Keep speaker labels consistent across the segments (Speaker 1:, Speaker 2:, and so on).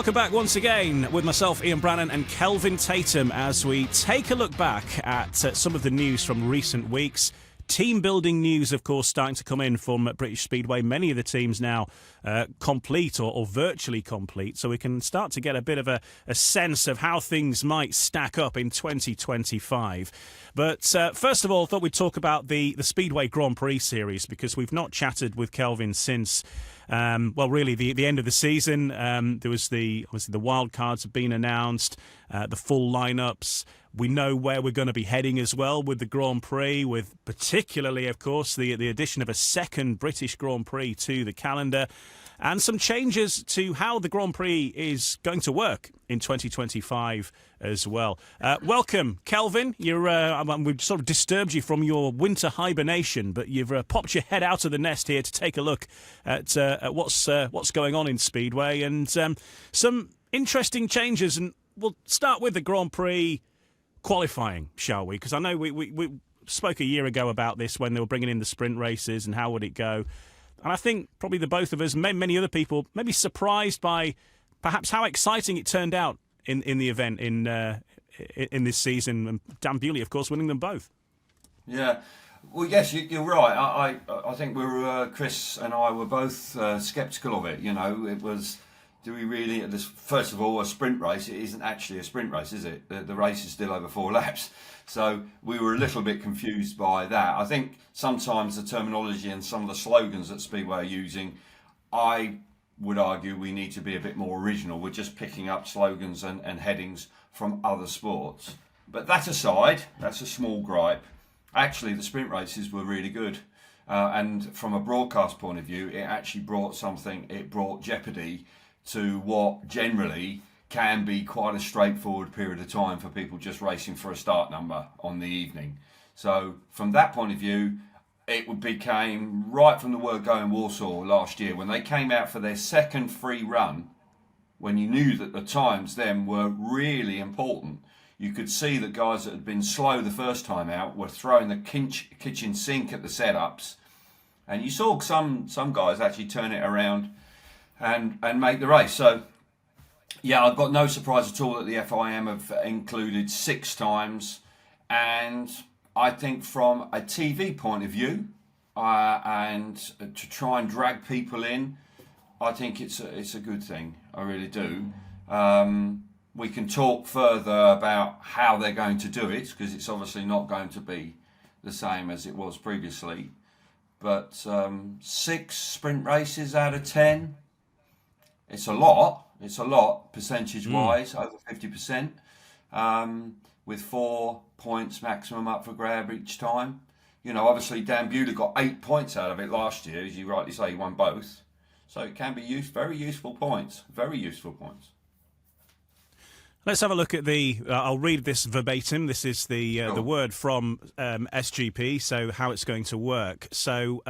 Speaker 1: Welcome back once again with myself, Ian Brannan, and Kelvin Tatum as we take a look back at some of the news from recent weeks. Team building news, of course, starting to come in from British Speedway. Many of the teams now complete or virtually complete, so we can start to get a bit of a sense of how things might stack up in 2025. But first of all, I thought we'd talk about the Speedway Grand Prix series, because we've not chatted with Kelvin since really the end of the season. There was obviously the wild cards have been announced, the full lineups. We know where we're going to be heading as well with the Grand Prix, with particularly, of course, the addition of a second British Grand Prix to the calendar, and some changes to how the Grand Prix is going to work in 2025 as well. Welcome, Kelvin. We've sort of disturbed you from your winter hibernation, but you've popped your head out of the nest here to take a look at what's going on in Speedway and some interesting changes. And we'll start with the Grand Prix qualifying, shall we? Because I know we spoke a year ago about this when they were bringing in the sprint races and how would it go. And I think probably the both of us, many other people, maybe surprised by perhaps how exciting it turned out in the event in this season. And Dan Bewley, of course, winning them both.
Speaker 2: Yeah. Well, yes, you're right. I think Chris and I were both sceptical of it. You know, it was, do we really, first of all, a sprint race? It isn't actually a sprint race, is it? The race is still over 4 laps. So we were a little bit confused by that. I think sometimes the terminology and some of the slogans that Speedway are using, I would argue we need to be a bit more original. We're just picking up slogans and headings from other sports. But that aside, that's a small gripe. Actually, the sprint races were really good. And from a broadcast point of view, it actually brought something. It brought jeopardy to what generally can be quite a straightforward period of time for people just racing for a start number on the evening. So from that point of view, it became, right from the word go in Warsaw last year, when they came out for their second free run, when you knew that the times then were really important. You could see that guys that had been slow the first time out were throwing the kitchen sink at the setups. And you saw some guys actually turn it around and make the race. So, yeah, I've got no surprise at all that the FIM have included 6 times. And I think from a TV point of view, and to try and drag people in, I think it's a good thing. I really do. We can talk further about how they're going to do it, because it's obviously not going to be the same as it was previously. But 6 sprint races out of 10, it's a lot. It's a lot, percentage-wise, over 50%, with 4 points maximum up for grab each time. You know, obviously Dan Bewley got 8 points out of it last year, as you rightly say, he won both. So it can be very useful points, very useful points.
Speaker 1: Let's have a look at I'll read this verbatim. This is the word from SGP, so how it's going to work. So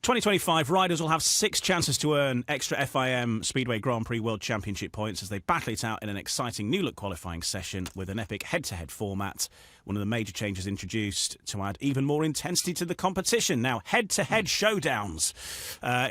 Speaker 1: 2025 riders will have 6 chances to earn extra FIM Speedway Grand Prix World Championship points as they battle it out in an exciting new-look qualifying session with an epic head-to-head format. One of the major changes introduced to add even more intensity to the competition. Now, head-to-head showdowns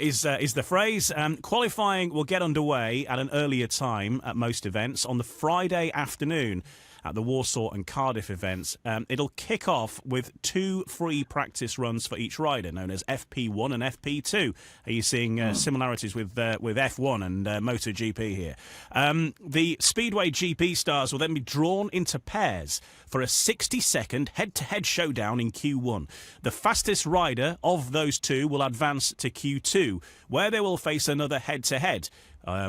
Speaker 1: is the phrase. Qualifying will get underway at an earlier time at most events on the Friday afternoon at the Warsaw and Cardiff events. It'll kick off with 2 free practice runs for each rider, known as FP1 and FP2. Are you seeing similarities with F1 and MotoGP here? The Speedway GP stars will then be drawn into pairs for a 60-second head-to-head showdown in Q1. The fastest rider of those 2 will advance to Q2, where they will face another head-to-head.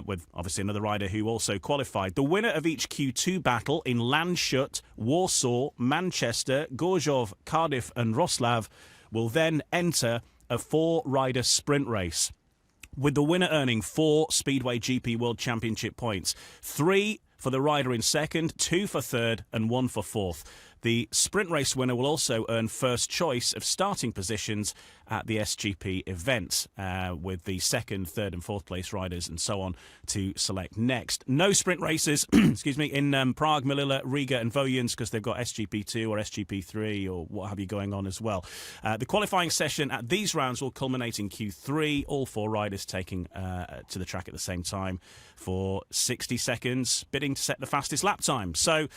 Speaker 1: With obviously another rider who also qualified. The winner of each Q2 battle in Landshut, Warsaw, Manchester, Gorzów, Cardiff and Wrocław will then enter a 4-rider sprint race, with the winner earning 4 Speedway GP World Championship points. 3 for the rider in second, 2 for third and 1 for fourth. The sprint race winner will also earn first choice of starting positions at the SGP event, with the second, third and fourth place riders and so on to select next. No sprint races excuse me, in Prague, Melilla, Riga and Vojens, because they've got SGP2 or SGP3 or what have you going on as well. The qualifying session at these rounds will culminate in Q3, all 4 riders taking to the track at the same time for 60 seconds, bidding to set the fastest lap time. So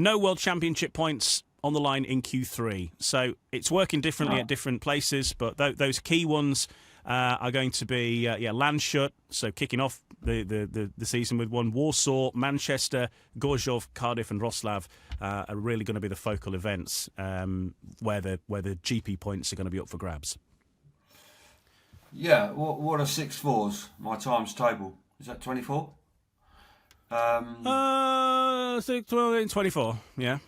Speaker 1: no World Championship points on the line in Q3. So it's working differently at different places, but those key ones are going to be Landshut, so kicking off the season with one. Warsaw, Manchester, Gorzów, Cardiff and Wrocław are really going to be the focal events where the GP points are going to be up for grabs.
Speaker 2: Yeah, what are 6.4s? My times table. Is that 24?
Speaker 1: 24, yeah.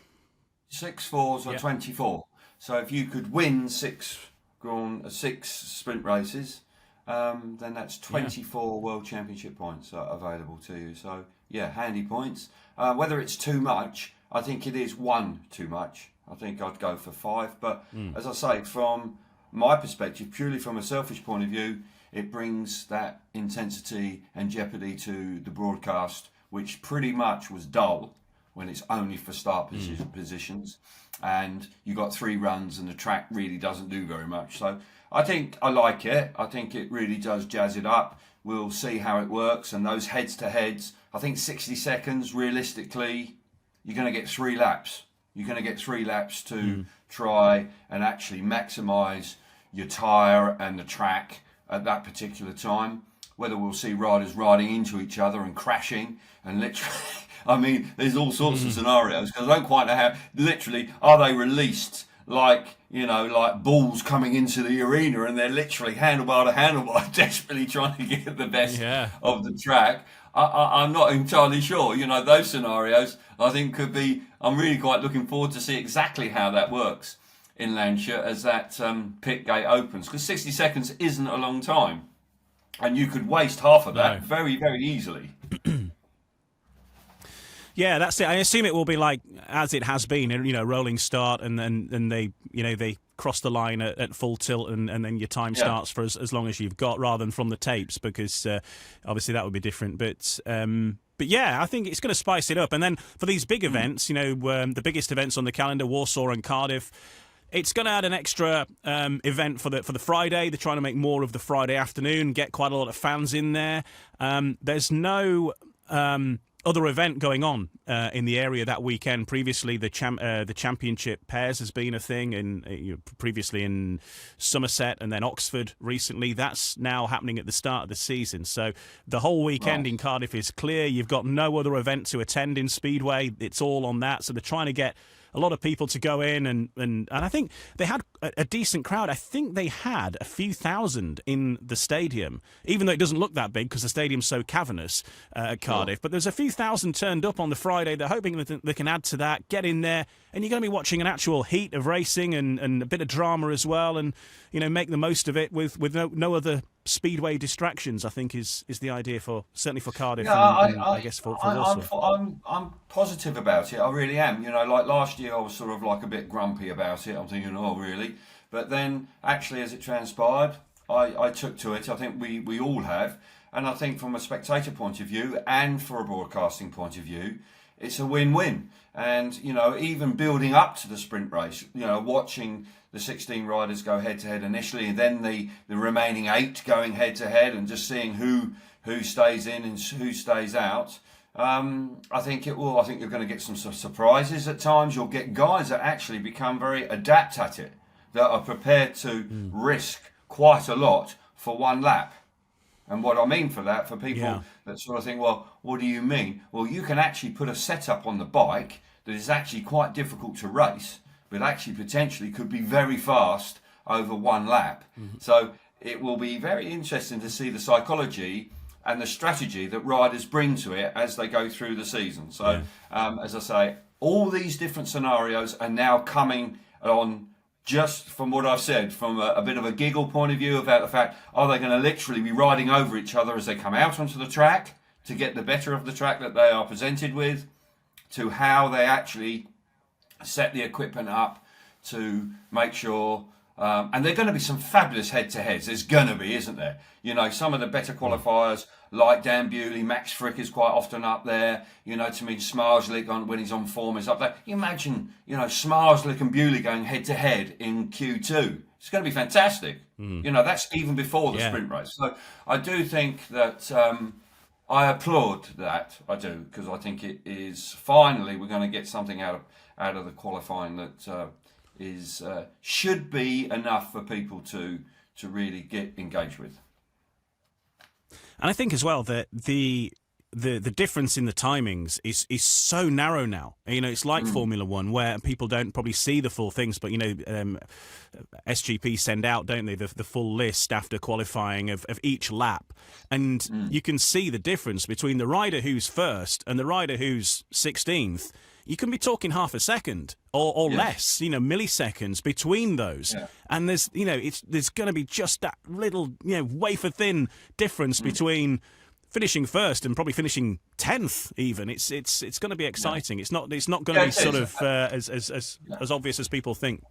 Speaker 2: 6.4s are 24. So if you could win six sprint races, then that's 24 World Championship points are available to you. So yeah, handy points. Whether it's too much, I think it is one too much. I think I'd go for 5. But as I say, from my perspective, purely from a selfish point of view, it brings that intensity and jeopardy to the broadcast, which pretty much was dull when it's only for start positions, and you got 3 runs and the track really doesn't do very much. So I think I like it. I think it really does jazz it up. We'll see how it works, and those heads-to-heads, I think 60 seconds, realistically, you're going to get 3 laps. You're going to get 3 laps to try and actually maximise your tyre and the track at that particular time. Whether we'll see riders riding into each other and crashing and literally, I mean, there's all sorts of scenarios, because I don't quite know how, literally, are they released like balls coming into the arena and they're literally handlebar to handlebar desperately trying to get the best of the track? I'm not entirely sure. Those scenarios I think could be, I'm really quite looking forward to see exactly how that works in Lancashire as that pit gate opens, because 60 seconds isn't a long time. And you could waste half of that very, very easily.
Speaker 1: Yeah, that's it. I assume it will be like as it has been, rolling start, and then they cross the line at full tilt, and then your time starts for as long as you've got, rather than from the tapes, because obviously that would be different. But yeah, I think it's going to spice it up. And then for these big events, the biggest events on the calendar, Warsaw and Cardiff, it's going to add an extra event for the Friday. They're trying to make more of the Friday afternoon, get quite a lot of fans in there. There's no other event going on in the area that weekend. Previously, the championship pairs has been a thing, previously in Somerset and then Oxford recently. That's now happening at the start of the season. So the whole weekend in Cardiff is clear. You've got no other event to attend in Speedway. It's all on that. So they're trying to get a lot of people to go in, and I think they had a decent crowd. I think they had a few thousand in the stadium, even though it doesn't look that big because the stadium's so cavernous at Cardiff. But there's a few thousand turned up on the Friday. They're hoping that they can add to that, get in there, and you're going to be watching an actual heat of racing and a bit of drama as well, and make the most of it with no other Speedway distractions. I think is the idea certainly for Cardiff, and I guess for Warsaw.
Speaker 2: I'm positive about it. I really am. Like last year, I was sort of like a bit grumpy about it. I'm thinking, oh really? But then, actually, as it transpired, I took to it. I think we all have, and I think from a spectator point of view and for a broadcasting point of view, it's a win-win. And even building up to the sprint race, watching the 16 riders go head-to-head initially, and then the remaining 8 going head-to-head, and just seeing who stays in and who stays out. I think it will. I think you're going to get some surprises at times. You'll get guys that actually become very adept at it, that are prepared to risk quite a lot for one lap. And what I mean for that, for people that sort of think, well, what do you mean? Well, you can actually put a setup on the bike that is actually quite difficult to race, but actually potentially could be very fast over one lap. So it will be very interesting to see the psychology and the strategy that riders bring to it as they go through the season. So, as I say, all these different scenarios are now coming on, just from what I've said, from a bit of a giggle point of view about the fact, are they going to literally be riding over each other as they come out onto the track to get the better of the track that they are presented with, to how they actually set the equipment up to make sure. And there are going to be some fabulous head-to-heads. There's going to be, isn't there? You know, some of the better qualifiers, like Dan Bewley, Max Frick is quite often up there. You know, to me, Smarslik, when he's on form, is up there. You imagine, you know, Smarslik and Bewley going head-to-head in Q2. It's going to be fantastic. You know, that's even before the sprint race. So I do think that I applaud that. I do, because I think it is finally we're going to get something out of the qualifying that should be enough for people to really get engaged with.
Speaker 1: And I think as well that the difference in the timings is so narrow now. You know, it's like Formula One, where people don't probably see the full things, but you know, SGP send out, don't they, the full list after qualifying of each lap, and you can see the difference between the rider who's first and the rider who's 16th. You can be talking half a second or less, you know, milliseconds between those. Yeah. And there's going to be just that little, you know, wafer thin difference between finishing first and probably finishing 10th even. It's going to be exciting. Yeah. It's not going to be sort of as obvious as people think.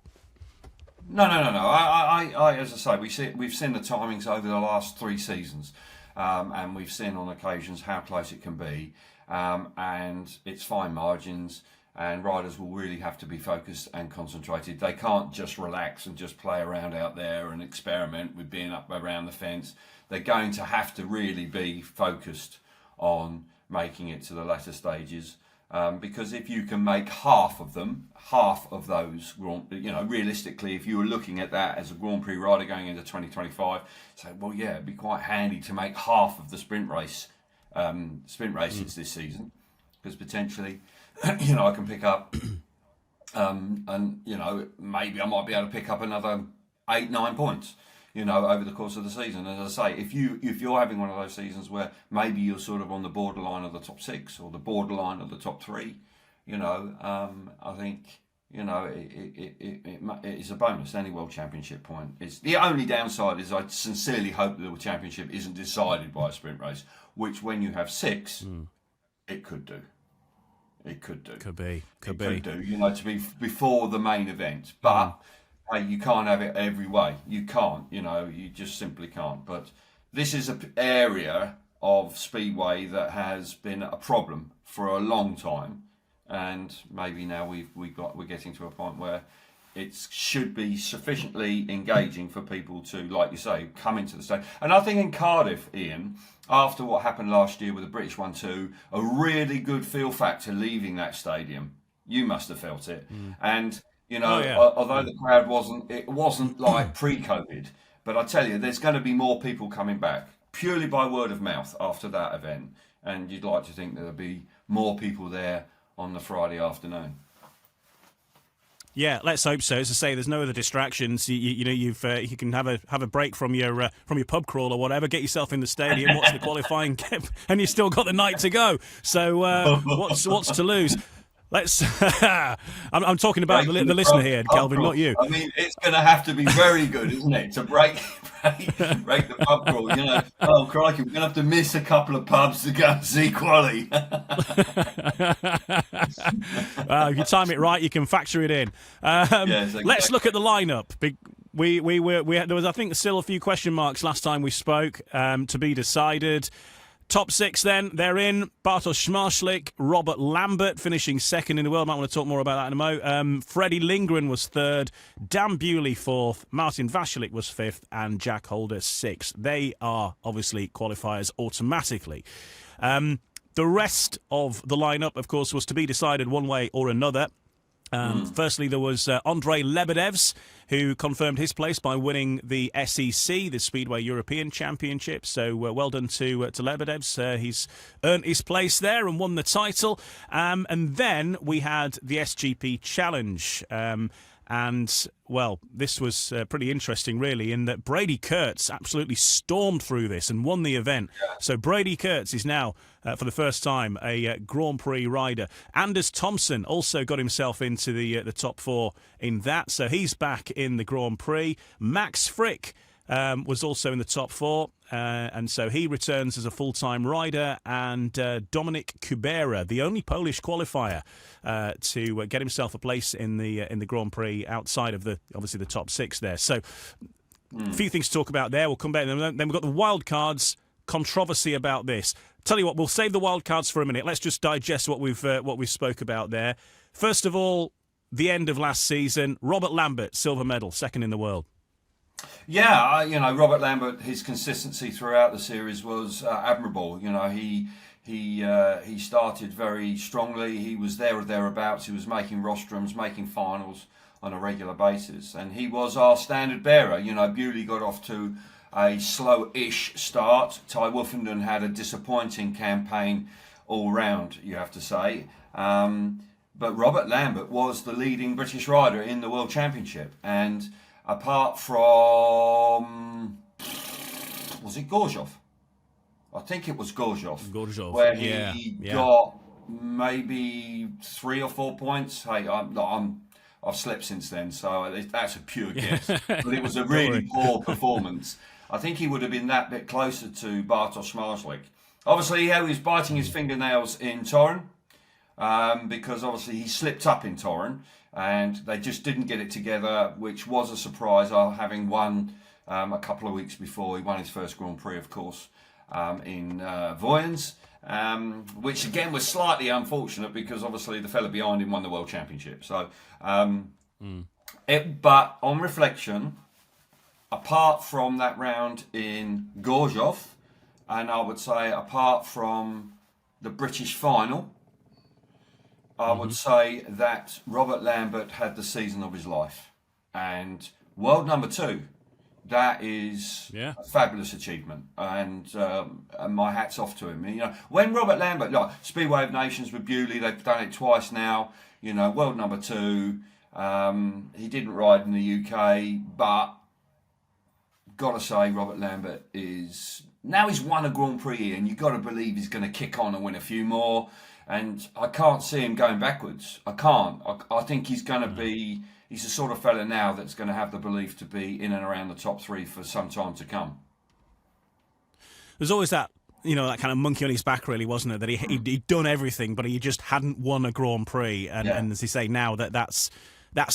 Speaker 2: No. I as I say, we've seen the timings over the last 3 seasons, and we've seen on occasions how close it can be. And it's fine margins, and riders will really have to be focused and concentrated. They can't just relax and just play around out there and experiment with being up around the fence. They're going to have to really be focused on making it to the latter stages, because if you can make half of those, you know, realistically, if you were looking at that as a Grand Prix rider going into 2025, say, well, yeah, it'd be quite handy to make half of the sprint races this season, because potentially, you know, I can pick up, and you know, maybe I might be able to pick up another 8-9 points, you know, over the course of the season. And as I say, if you're having one of those seasons where maybe you're sort of on the borderline of the top 6 or the borderline of the top 3, you know, I think, you know, it is a bonus. Any World Championship point. It's the only downside is I sincerely hope that the World Championship isn't decided by a sprint race, which when you have 6, it could do. It could do.
Speaker 1: Could be.
Speaker 2: You know, to be before the main event, but hey, you can't have it every way. You can't. You know, you just simply can't. But this is an area of Speedway that has been a problem for a long time. And maybe now we're getting to a point where it should be sufficiently engaging for people to, like you say, come into the stage. And I think in Cardiff, Ian, after what happened last year with the British 1-2, a really good feel factor leaving that stadium. You must have felt it. And, you know, although the crowd wasn't like pre-COVID, but I tell you, there's going to be more people coming back purely by word of mouth after that event. And you'd like to think there'll be more people there on the Friday afternoon.
Speaker 1: Yeah, let's hope so. As I say, there's no other distractions. You know, you can have a break from your pub crawl or whatever. Get yourself in the stadium, watch the qualifying, and you've still got the night to go. So what's to lose? Let's. I'm talking about the listener here, Kelvin, not you.
Speaker 2: I mean, it's going to have to be very good, isn't it, to break the pub crawl? You know, oh crikey, we're going to have to miss a couple of pubs to go and see quali.
Speaker 1: If you time it right, you can factor it in.
Speaker 2: Yes, exactly.
Speaker 1: Let's look at the lineup. We there was, I think, still a few question marks last time we spoke, to be decided. Top 6 then, they're in. Bartosz Smarslik, Robert Lambert finishing second in the world. Might want to talk more about that in a mo. Freddie Lindgren was third. Dan Bewley fourth. Martin Vashalik was fifth. And Jack Holder sixth. They are obviously qualifiers automatically. The rest of the lineup, of course, was to be decided one way or another. Firstly, there was Andrei Lebedevs, who confirmed his place by winning the SEC, the Speedway European Championship. So well done to Lebedevs. He's earned his place there and won the title. And then we had the SGP Challenge. And, well, this was pretty interesting, really, in that Brady Kurtz absolutely stormed through this and won the event. Yeah. So Brady Kurtz is now, for the first time, a Grand Prix rider. Anders Thompson also got himself into the top 4 in that, so he's back in the Grand Prix. Max Frick was also in the top 4, and so he returns as a full-time rider. And Dominik Kubera, the only Polish qualifier to get himself a place in the Grand Prix outside of obviously the top 6 there. So a few things to talk about there. We'll come back. Then we've got the wild cards. Controversy about this. Tell you what, we'll save the wild cards for a minute. Let's just digest what we spoke about there. First of all, the end of last season. Robert Lambert, silver medal, second in the world.
Speaker 2: Yeah, Robert Lambert, his consistency throughout the series was admirable. He started very strongly. He was there or thereabouts. He was making rostrums, making finals on a regular basis, and he was our standard bearer. Bewley got off to a slow-ish start. Ty Wolfenden had a disappointing campaign all round, you have to say. But Robert Lambert was the leading British rider in the World Championship. And apart from... was it Gorjov? I think it was Gorjov. Where he got maybe 3 or 4 points. Hey, I've slept since then, so that's a pure guess. But it was a really poor performance. I think he would have been that bit closer to Bartosz Marslik. Obviously, he was biting his fingernails in Torun, because obviously he slipped up in Torun, and they just didn't get it together, which was a surprise, having won a couple of weeks before. He won his first Grand Prix, of course, in Voyens, which again was slightly unfortunate because obviously the fella behind him won the World Championship. So, but on reflection, apart from that round in Gorjov, and I would say apart from the British final, I would say that Robert Lambert had the season of his life. And world number 2, that is a fabulous achievement. And my hat's off to him. When Robert Lambert, Speedway of Nations with Bewley, they've done it twice now. World number 2. He didn't ride in the UK, but got to say, Robert Lambert is... Now he's won a Grand Prix, and you've got to believe he's going to kick on and win a few more. And I can't see him going backwards. I can't. I think he's going to be... He's the sort of fella now that's going to have the belief to be in and around the top 3 for some time to come.
Speaker 1: There's always that, that kind of monkey on his back, really, wasn't it? That he'd done everything, but he just hadn't won a Grand Prix. And as they say now, that's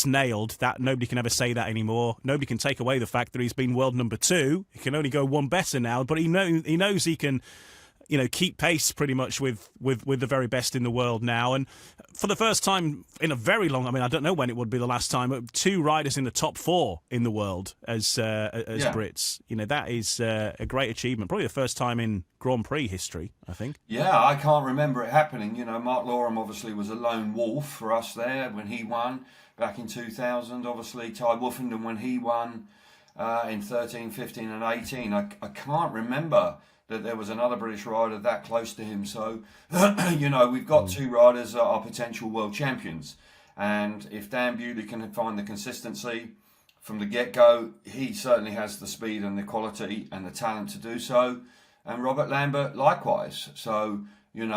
Speaker 1: nailed. That nobody can ever say that anymore. Nobody can take away the fact that he's been world number 2. He can only go one better now, but he knows he can, keep pace pretty much with the very best in the world now. And for the first time in a very long, I don't know when it would be the last time, but 2 riders in the top 4 in the world as Brits. That is a great achievement. Probably the first time in Grand Prix history, I think. Yeah,
Speaker 2: I can't remember it happening. Mark Loram obviously was a lone wolf for us there when he won back in 2000. Obviously, Ty Wolfenden when he won in 13, 15 and 18. I can't remember that there was another British rider that close to him. So, we've got 2 riders that are potential world champions. And if Dan Bewley can find the consistency from the get-go, he certainly has the speed and the quality and the talent to do so. And Robert Lambert likewise. So, the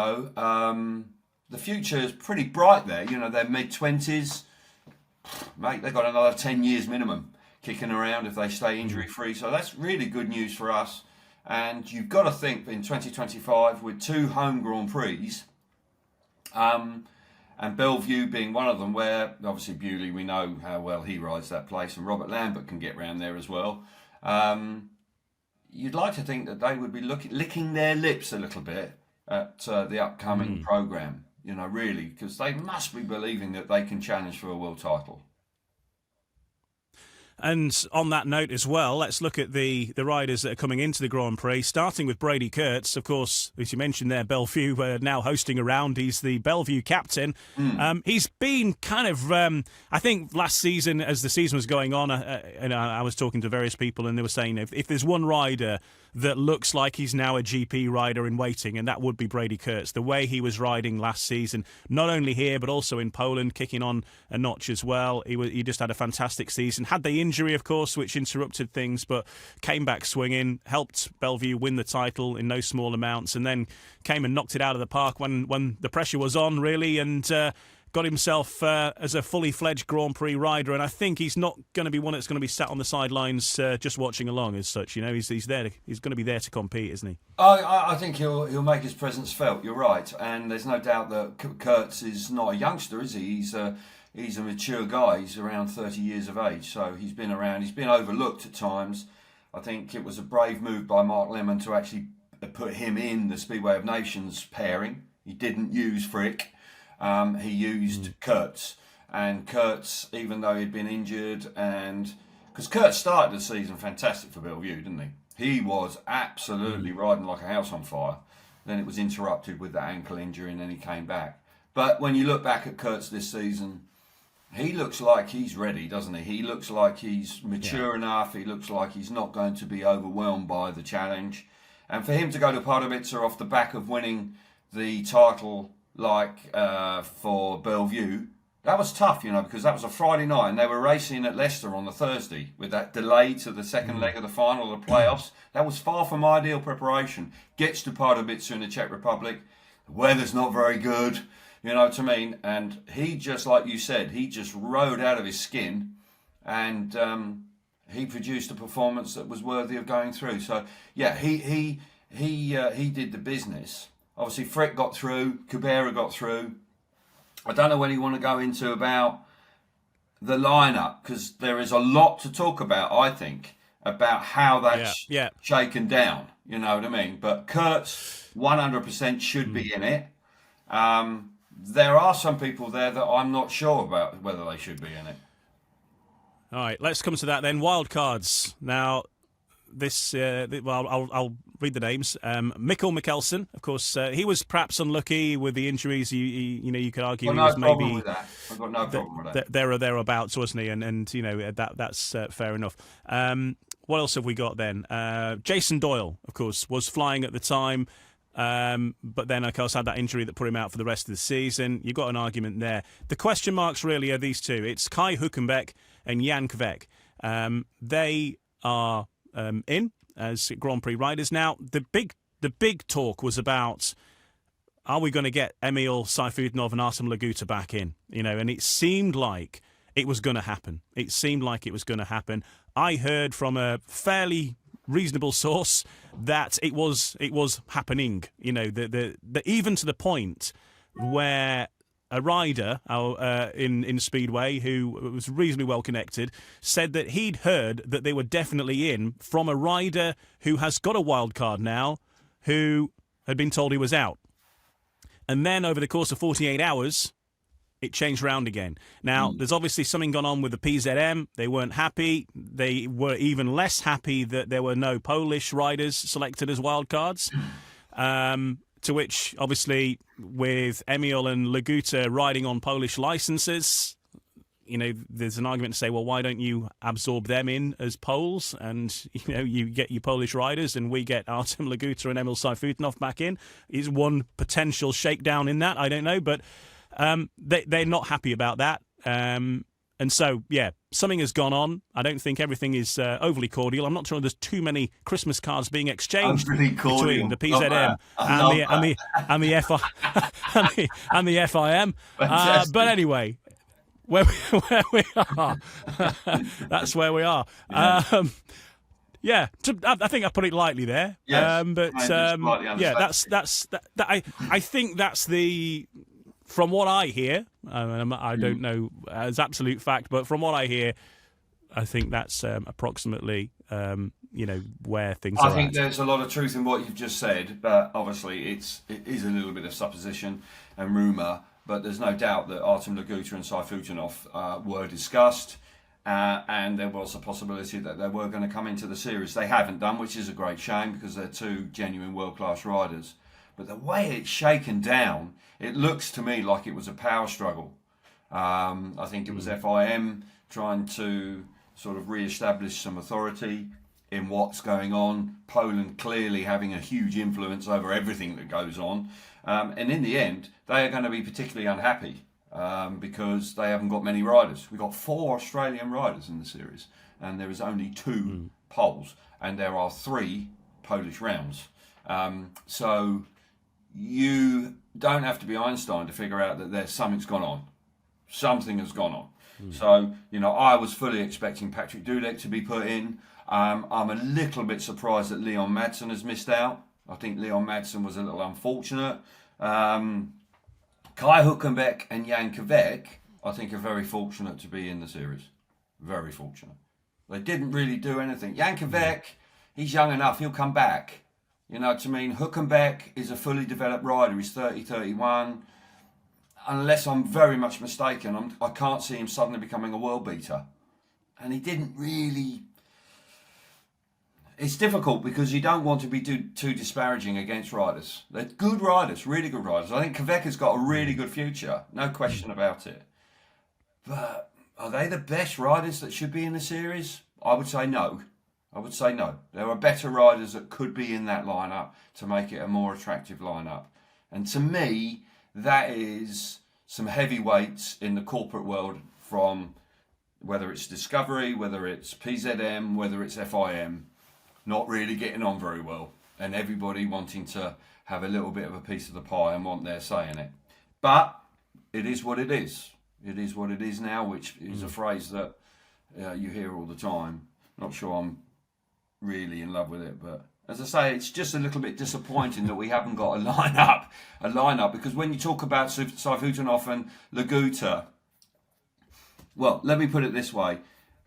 Speaker 2: future is pretty bright there. They're mid-20s. Mate, they've got another 10 years minimum kicking around if they stay injury-free. So that's really good news for us. And you've got to think in 2025 with 2 home Grand Prix, and Bellevue being one of them, where obviously Bewley, we know how well he rides that place, and Robert Lambert can get round there as well. You'd like to think that they would be licking their lips a little bit at the upcoming programme, really, because they must be believing that they can challenge for a world title.
Speaker 1: And on that note as well, let's look at the riders that are coming into the Grand Prix, starting with Brady Kurtz. Of course, as you mentioned there, Bellevue now hosting a round. He's the Bellevue captain. He's been kind of, I think last season, as the season was going on, I was talking to various people and they were saying if there's one rider that looks like he's now a GP rider in waiting, and that would be Brady Kurtz. The way he was riding last season, not only here but also in Poland, kicking on a notch as well. He just had a fantastic season. Had the injury, of course, which interrupted things, but came back swinging, helped Bellevue win the title in no small amounts, and then came and knocked it out of the park when the pressure was on, really, and got himself as a fully fledged Grand Prix rider, and I think he's not going to be one that's going to be sat on the sidelines just watching along as such. He's there. He's going to be there to compete, isn't he?
Speaker 2: I think he'll make his presence felt. You're right, and there's no doubt that Kurtz is not a youngster, is he? He's a mature guy. He's around 30 years of age, so he's been around. He's been overlooked at times. I think it was a brave move by Mark Lemon to actually put him in the Speedway of Nations pairing. He didn't use Frick. He used Kurtz. And Kurtz, even though he'd been injured, and because Kurtz started the season fantastic for Bellevue, didn't he? He was absolutely riding like a house on fire. Then it was interrupted with that ankle injury, and then he came back. But when you look back at Kurtz this season, he looks like he's ready, doesn't he? He looks like he's mature enough. He looks like he's not going to be overwhelmed by the challenge. And for him to go to Pardubice off the back of winning the title for Bellevue, that was tough, because that was a Friday night and they were racing at Leicester on the Thursday with that delay to the second leg of the final of the playoffs. That was far from ideal preparation. Gets to Pardubice in the Czech Republic. The weather's not very good. You know what I mean? And he just, like you said, he just rode out of his skin, and he produced a performance that was worthy of going through. So yeah, he did the business. Obviously, Frick got through, Cabrera got through. I don't know whether you want to go into about the lineup, because there is a lot to talk about, I think, about how that's shaken down. You know what I mean? But Kurtz 100% should be in it. There are some people there that I'm not sure about whether they should be in it.
Speaker 1: All right, let's come to that then. Wild cards. Now, I'll read the names. Mikkel Mikkelsen, of course, he was perhaps unlucky with the injuries. You could argue he was maybe.
Speaker 2: With that. I've got no problem with that.
Speaker 1: There or thereabouts, wasn't he? And that's fair enough. What else have we got then? Jason Doyle, of course, was flying at the time. But then, of course, had that injury that put him out for the rest of the season. You've got an argument there. The question marks really are these two. It's Kai Hülkenberg and Jan Kvek. They are in as Grand Prix riders. Now, the big talk was about, are we going to get Emil Sayfutdinov and Artem Laguta back in? And it seemed like it was going to happen. I heard from a fairly reasonable source that it was happening. Even to the point where a rider in Speedway who was reasonably well connected said that he'd heard that they were definitely in from a rider who has got a wild card now, who had been told he was out. And then over the course of 48 hours, it changed round again. Now, there's obviously something gone on with the PZM. They weren't happy. They were even less happy that there were no Polish riders selected as wildcards. To which, obviously, with Emil and Laguta riding on Polish licenses, there's an argument to say, well, why don't you absorb them in as Poles? And, you get your Polish riders and we get Artem Laguta and Emil Sayfutdinov back in. Is one potential shakedown in that? I don't know, but they're not happy about that. And so, something has gone on. I don't think everything is overly cordial. I'm not sure there's too many Christmas cards being exchanged between the PZM and the FIM. But anyway, where we are, that's where we are. I think I put it lightly there.
Speaker 2: Yes,
Speaker 1: I think that's the. From what I hear, I don't know as absolute fact, but from what I hear, I think that's approximately, where things are.
Speaker 2: I think there's a lot of truth in what you've just said, but obviously it is a little bit of supposition and rumour. But there's no doubt that Artem Laguta and Sayfutdinov were discussed, and there was a possibility that they were going to come into the series. They haven't done, which is a great shame because they're two genuine world-class riders. But the way it's shaken down, it looks to me like it was a power struggle. I think it was FIM trying to sort of re-establish some authority in what's going on. Poland clearly having a huge influence over everything that goes on. And in the end, they are going to be particularly unhappy because they haven't got many riders. We've got 4 Australian riders in the series, and there is only 2 Poles, and there are 3 Polish rounds. So you don't have to be Einstein to figure out that something's gone on. Something has gone on. So, I was fully expecting Patrick Dudek to be put in. I'm a little bit surprised that Leon Madsen has missed out. I think Leon Madsen was a little unfortunate. Kai Hülkenberg and Jan Kvek, I think, are very fortunate to be in the series. Very fortunate. They didn't really do anything. Jan Kvek, he's young enough. He'll come back. You know what I mean? Hülkenberg is a fully developed rider. He's 30, 31. Unless I'm very much mistaken, I can't see him suddenly becoming a world beater. And he didn't really... It's difficult because you don't want to be too disparaging against riders. They're good riders, really good riders. I think Kvek has got a really good future, no question about it. But are they the best riders that should be in the series? I would say no. There are better riders that could be in that lineup to make it a more attractive lineup. And to me, that is some heavyweights in the corporate world, from whether it's Discovery, whether it's PZM, whether it's FIM, not really getting on very well, and everybody wanting to have a little bit of a piece of the pie and want their say in it. But it is what it is. It is what it is now, which is a phrase that you hear all the time. Not sure I'm really in love with it, but as I say, it's just a little bit disappointing that we haven't got a lineup, because when you talk about Sayfutdinov and Laguta, well, let me put it this way.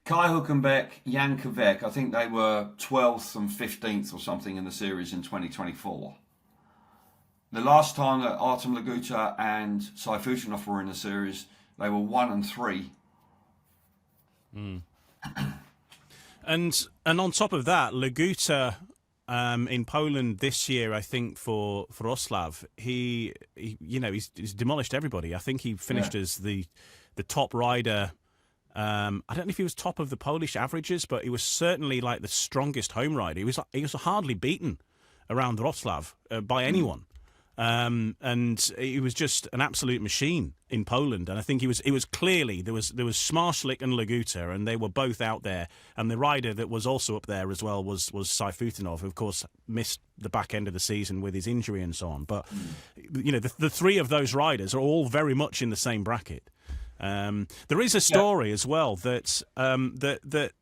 Speaker 2: Kai Hülkenberg, Jan Kvek, I think they were 12th and 15th or something in the series in 2024. The last time that Artem Laguta and Sayfutdinov were in the series, they were 1 and 3.
Speaker 1: And on top of that, Laguta in Poland this year, I think for Oslav, he's demolished everybody. I think he finished as the top rider. I don't know if he was top of the Polish averages, but he was certainly like the strongest home rider. He was hardly beaten around Wrocław by anyone. And he was just an absolute machine in Poland. And I think it was clearly there was Smarslik and Laguta, and they were both out there. And the rider that was also up there as well was Sayfutdinov, who of course missed the back end of the season with his injury and so on. But the three of those riders are all very much in the same bracket. There is a story as well that that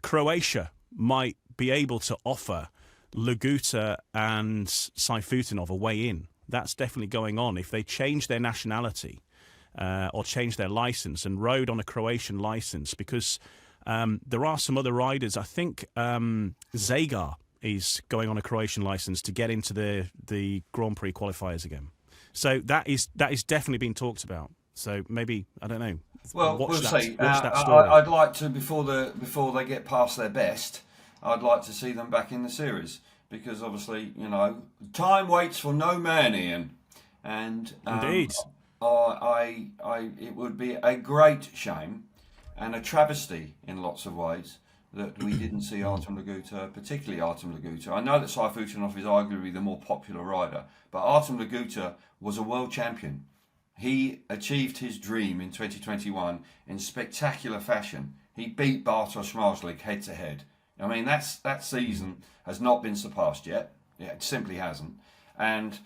Speaker 1: Croatia might be able to offer Laguta and Sayfutdinov a way in. That's definitely going on. If they change their nationality or change their license and rode on a Croatian license, because there are some other riders. I think Zagar is going on a Croatian license to get into the Grand Prix qualifiers again. So that is definitely being talked about. So maybe, I don't know.
Speaker 2: Well, we'll see.
Speaker 1: Watch that story.
Speaker 2: I'd like to, before they get past their best, I'd like to see them back in the series, because obviously, time waits for no man, Ian. And
Speaker 1: indeed,
Speaker 2: it would be a great shame and a travesty in lots of ways that we didn't see Artem Laguta, particularly Artem Laguta. I know that Sayfutdinov is arguably the more popular rider, but Artem Laguta was a world champion. He achieved his dream in 2021 in spectacular fashion. He beat Bartosz Smarslik head to head. I mean, that season has not been surpassed yet. It simply hasn't. And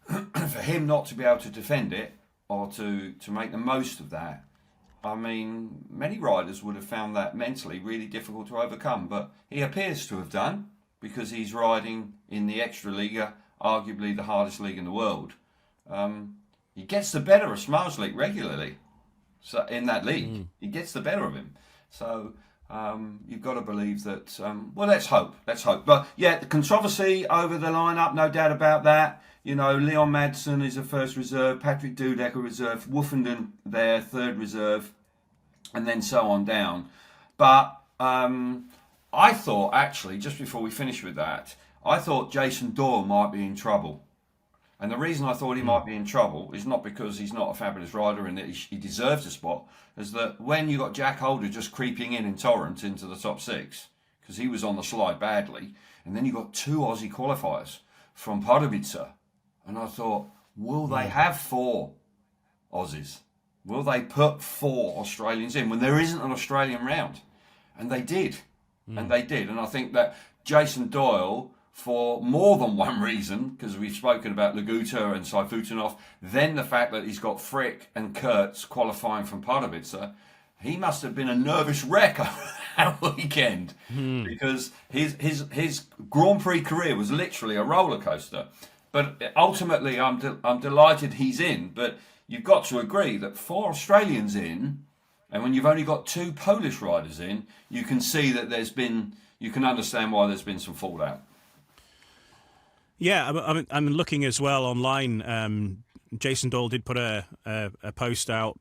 Speaker 2: for him not to be able to defend it or to make the most of that, I mean, many riders would have found that mentally really difficult to overcome. But he appears to have done, because he's riding in the Extraliga, arguably the hardest league in the world. He gets the better of Smarslik regularly. So in that league, he gets the better of him. So you've got to believe that. Well, let's hope. But yeah, the controversy over the lineup, no doubt about that. Leon Madsen is a first reserve, Patrick Dudek a reserve, Woofenden their third reserve, and then so on down. But I thought, actually, just before we finish with that, I thought Jason Doyle might be in trouble. And the reason I thought he might be in trouble is not because he's not a fabulous rider and that he deserves a spot, is that when you got Jack Holder just creeping in Torrent into the top 6, because he was on the slide badly, and then you got 2 Aussie qualifiers from Pardubice, and I thought, will they have 4 Aussies? Will they put 4 Australians in when there isn't an Australian round? And they did. And I think that Jason Doyle for more than one reason, because we've spoken about Laguta and Saifutinov, then the fact that he's got Frick and Kurtz qualifying from Pardubice. He must have been a nervous wreck over that weekend, because his Grand Prix career was literally a roller coaster. But ultimately, I'm delighted he's in. But you've got to agree that 4 Australians in, and when you've only got 2 Polish riders in, you can see that you can understand why there's been some fallout.
Speaker 1: Yeah, I'm looking as well online. Jason Doyle did put a post out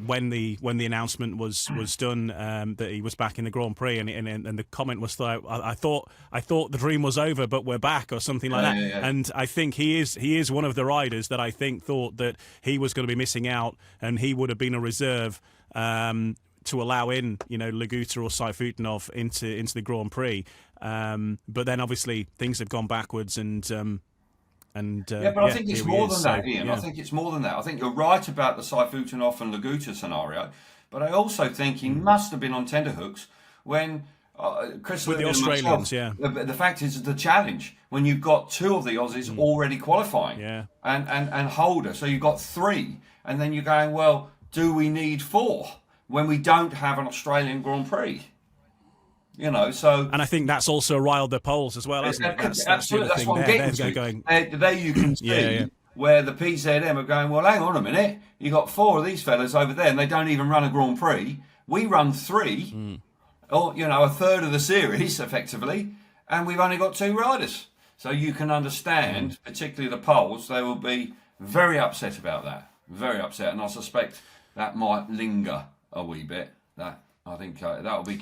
Speaker 1: when the announcement was done, that he was back in the Grand Prix, and the comment was like, I thought the dream was over, but we're back, or something like that.
Speaker 2: Yeah.
Speaker 1: And I think he is one of the riders that I think thought that he was going to be missing out, and he would have been a reserve to allow in, Laguta or Saifutinov into the Grand Prix. But then obviously things have gone backwards, and
Speaker 2: I think it's more than that, Ian.
Speaker 1: Yeah.
Speaker 2: I think it's more than that. I think you're right about the Saifutinov and Laguta scenario, but I also think he must have been on tenterhooks when Chris
Speaker 1: with the Australians.
Speaker 2: The fact is the challenge when you've got 2 of the Aussies already qualifying, and Holder, so you've got 3, and then you're going, well, do we need 4 when we don't have an Australian Grand Prix? So...
Speaker 1: And I think that's also riled the Poles as well, hasn't it?
Speaker 2: Absolutely, that's what I'm getting to. There you can see where the PZM are going, well, hang on a minute, you got 4 of these fellas over there, and they don't even run a Grand Prix. We run 3, or, a third of the series, effectively, and we've only got 2 riders. So you can understand, particularly the Poles, they will be very upset about that. Very upset, and I suspect that might linger a wee bit. I think that'll be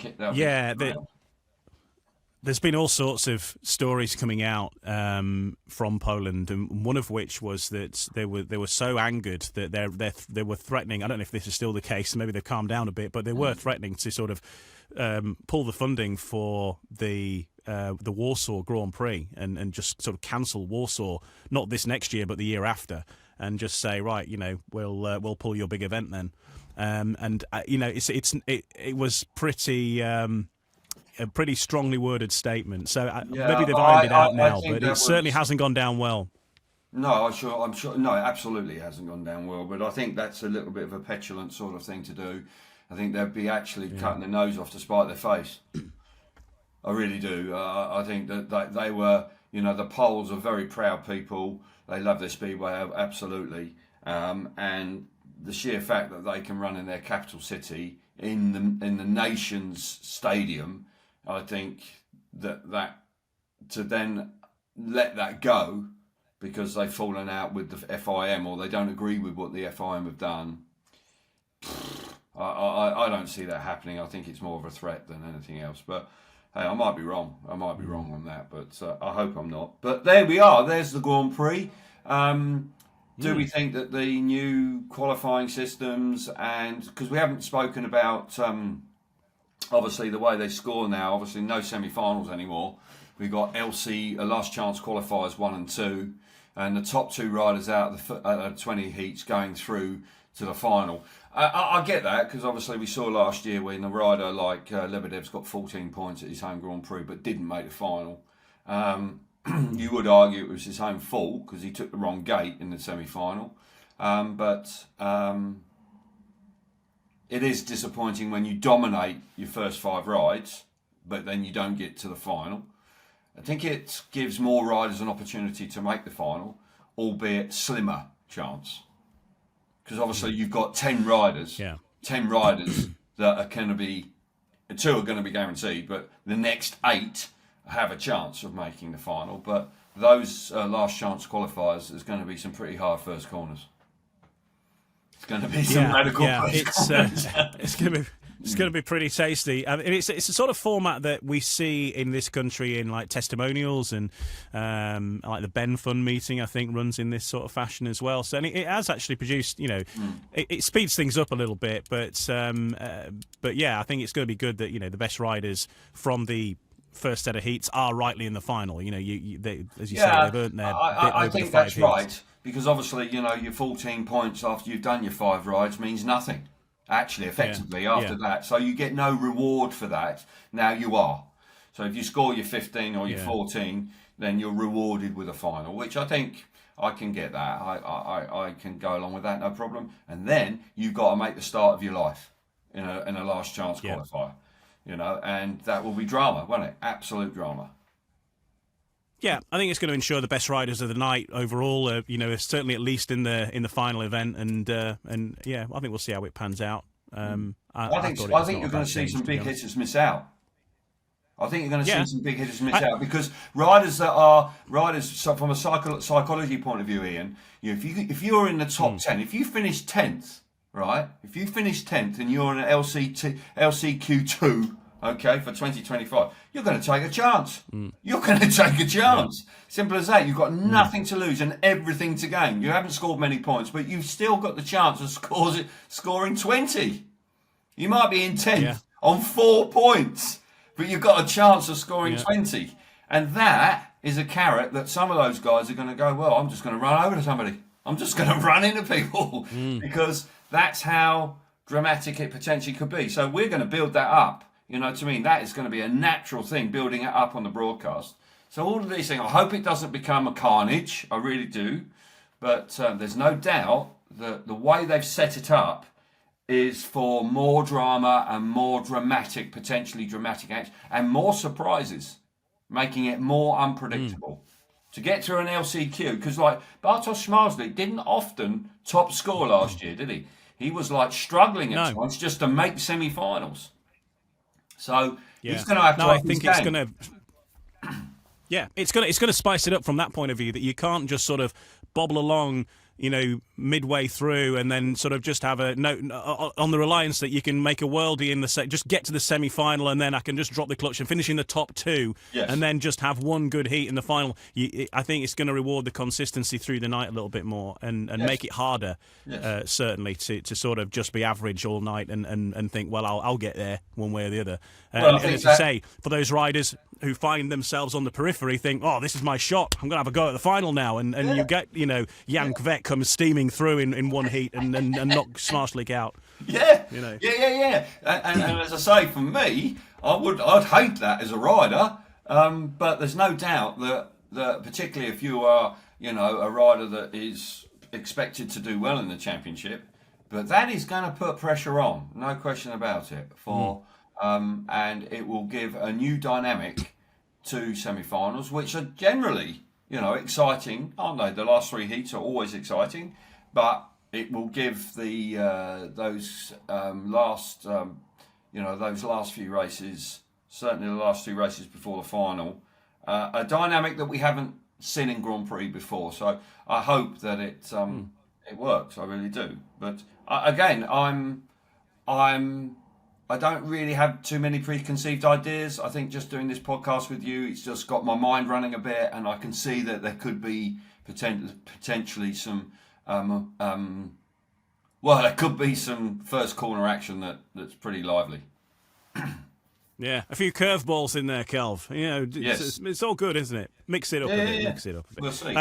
Speaker 1: there's been all sorts of stories coming out from Poland, and one of which was that they were so angered that they were threatening. I don't know if this is still the case. Maybe they've calmed down a bit, but they were threatening to sort of pull the funding for the Warsaw Grand Prix and just sort of cancel Warsaw, not this next year, but the year after, and just say, right, we'll pull your big event then. It was pretty a pretty strongly worded statement. So maybe they've ironed it out now, but it certainly hasn't gone down well.
Speaker 2: No, I'm sure. No, absolutely it hasn't gone down well. But I think that's a little bit of a petulant sort of thing to do. I think they'd be actually cutting their nose off to spite their face. I really do. I think that they were, the Poles are very proud people. They love their speedway, absolutely, and the sheer fact that they can run in their capital city in the nation's stadium, I think that to then let that go because they've fallen out with the FIM or they don't agree with what the FIM have done, I don't see that happening. I think it's more of a threat than anything else. But hey, I might be wrong. I might be wrong on that, but I hope I'm not. But there we are. There's the Grand Prix. Do we think that the new qualifying systems, and because we haven't spoken about obviously the way they score now, obviously no semi-finals anymore. We've got LC, last chance qualifiers 1 and 2, and the top 2 riders out of the 20 heats going through to the final. I get that because obviously we saw last year when a rider like Lebedev's got 14 points at his home Grand Prix but didn't make the final. You would argue it was his own fault because he took the wrong gate in the semi-final. But it is disappointing when you dominate your first 5 rides, but then you don't get to the final. I think it gives more riders an opportunity to make the final, albeit slimmer chance. Because obviously you've got 10 riders, 10 riders that are going to be, 2 are going to be guaranteed, but the next 8 have a chance of making the final, but those last chance qualifiers, there's going to be some pretty hard first corners. It's going to be some radical first corners.
Speaker 1: It's going to be pretty tasty. I mean, it's a sort of format that we see in this country in like testimonials and like the Ben Fund meeting, I think, runs in this sort of fashion as well. So and it has actually produced, it speeds things up a little bit, but yeah, I think it's going to be good that the best riders from the first set of heats are rightly in the final. They, as you say, they've earned their bit
Speaker 2: I
Speaker 1: over
Speaker 2: think
Speaker 1: the 5
Speaker 2: that's
Speaker 1: heats.
Speaker 2: right, because obviously, your 14 points after you've done your 5 rides means nothing, actually, effectively, after that. So you get no reward for that. Now you are. So if you score your 15 or your 14, then you're rewarded with a final, which I think I can get that. I can go along with that, no problem. And then you've got to make the start of your life in a last chance qualifier, and that will be drama, won't it? Absolute drama.
Speaker 1: Yeah, I think it's going to ensure the best riders of the night overall. Certainly at least in the final event, and yeah, I think we'll see how it pans out.
Speaker 2: I think you're going to see some big hitters miss out. I think you're going to see some big hitters miss out because riders from a psychology point of view, Ian. If you're in the top 10, if you finish 10th, right? If you finish 10th and you're in an LCQ2, okay, for 2025, you're going to take a chance. You're going to take a chance. Yeah. Simple as that. You've got nothing to lose and everything to gain. You haven't scored many points, but you've still got the chance of scoring 20. You might be in 10th on 4 points, but you've got a chance of scoring 20. And that is a carrot that some of those guys are going to go, well, I'm just going to run over to somebody. I'm just going to run into people because that's how dramatic it potentially could be. So we're going to build that up. You know what I mean? That is going to be a natural thing, building it up on the broadcast. So all of these things, I hope it doesn't become a carnage. I really do. But there's no doubt that the way they've set it up is for more drama and more potentially dramatic action, and more surprises, making it more unpredictable. To get through an LCQ, because like Bartosz Szmajslik didn't often top score last year, did he? He was like struggling at times just to make semi-finals. So he's going to have to.
Speaker 1: I think it's going to. Yeah, it's going to spice it up from that point of view. That you can't just sort of bobble along, midway through and then sort of just have a note on the reliance that you can make a worldie in the just get to the semi-final and then I can just drop the clutch and finish in the top 2 and then just have one good heat in the final. I think it's going to reward the consistency through the night a little bit more and make it harder, certainly, to sort of just be average all night and think, well, I'll get there one way or the other. And as you say, for those riders who find themselves on the periphery, think, oh, this is my shot. I'm going to have a go at the final now. And you get, Jan Kvet comes steaming through in one heat and knock Szmajslik out.
Speaker 2: Yeah. And as I say, for me, I'd hate that as a rider. But there's no doubt that particularly if you are, a rider that is expected to do well in the championship, but that is going to put pressure on, no question about it, and it will give a new dynamic to semi-finals, which are generally, exciting, aren't they? The last 3 heats are always exciting, but it will give those last few races, certainly the last 2 races before the final, a dynamic that we haven't seen in Grand Prix before. So I hope that it works. I really do. But again, I don't really have too many preconceived ideas. I think just doing this podcast with you, it's just got my mind running a bit, and I can see that there could be potentially some, there could be some first corner action that's pretty lively.
Speaker 1: Yeah, a few curveballs in there, Kelv. It's all good, isn't it? Mix it up a bit. Mix it up a bit.
Speaker 2: We'll see.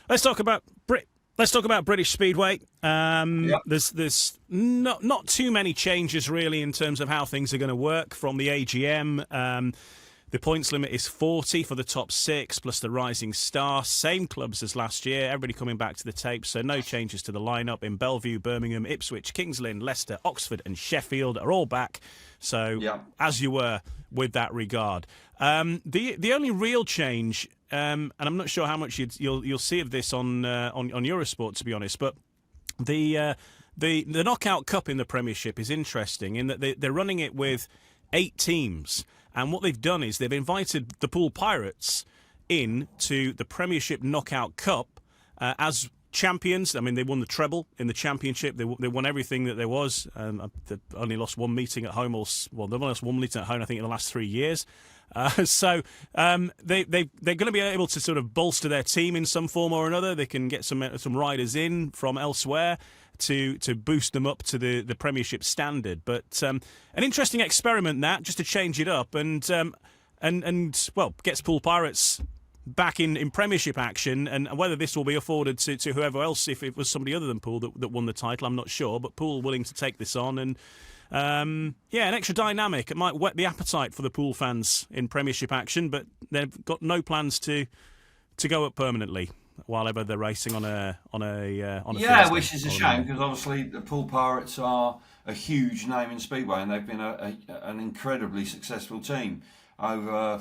Speaker 1: Let's talk about British Speedway. There's not too many changes really in terms of how things are going to work from the AGM. The points limit is 40 for the top 6 plus the rising star. Same clubs as last year. Everybody coming back to the tape, so no changes to the lineup. In Bellevue, Birmingham, Ipswich, Kings Lynn, Leicester, Oxford and Sheffield are all back. So as you were with that regard. The only real change, and I'm not sure how much you'll see of this on Eurosport, to be honest, but the Knockout Cup in the Premiership is interesting in that they're running it with 8 teams. And what they've done is they've invited the Poole Pirates in to the Premiership Knockout Cup as champions. I mean, they won the treble in the championship. They won everything that there was. They've only lost one meeting at home. They've only lost one meeting at home, I think, in the last 3 years. So they're going to be able to sort of bolster their team in some form or another. They can get some riders in from elsewhere to boost them up to the Premiership standard. But an interesting experiment, that, just to change it up and gets Poole Pirates back in Premiership action, and whether this will be afforded to whoever else, if it was somebody other than Poole that won the title, I'm not sure, but Poole willing to take this on, and An extra dynamic. It might whet the appetite for the pool fans in Premiership action, but they've got no plans to go up permanently while ever they're racing on a Thursday
Speaker 2: which is a shame because obviously the Pool Pirates are a huge name in Speedway and they've been an incredibly successful team over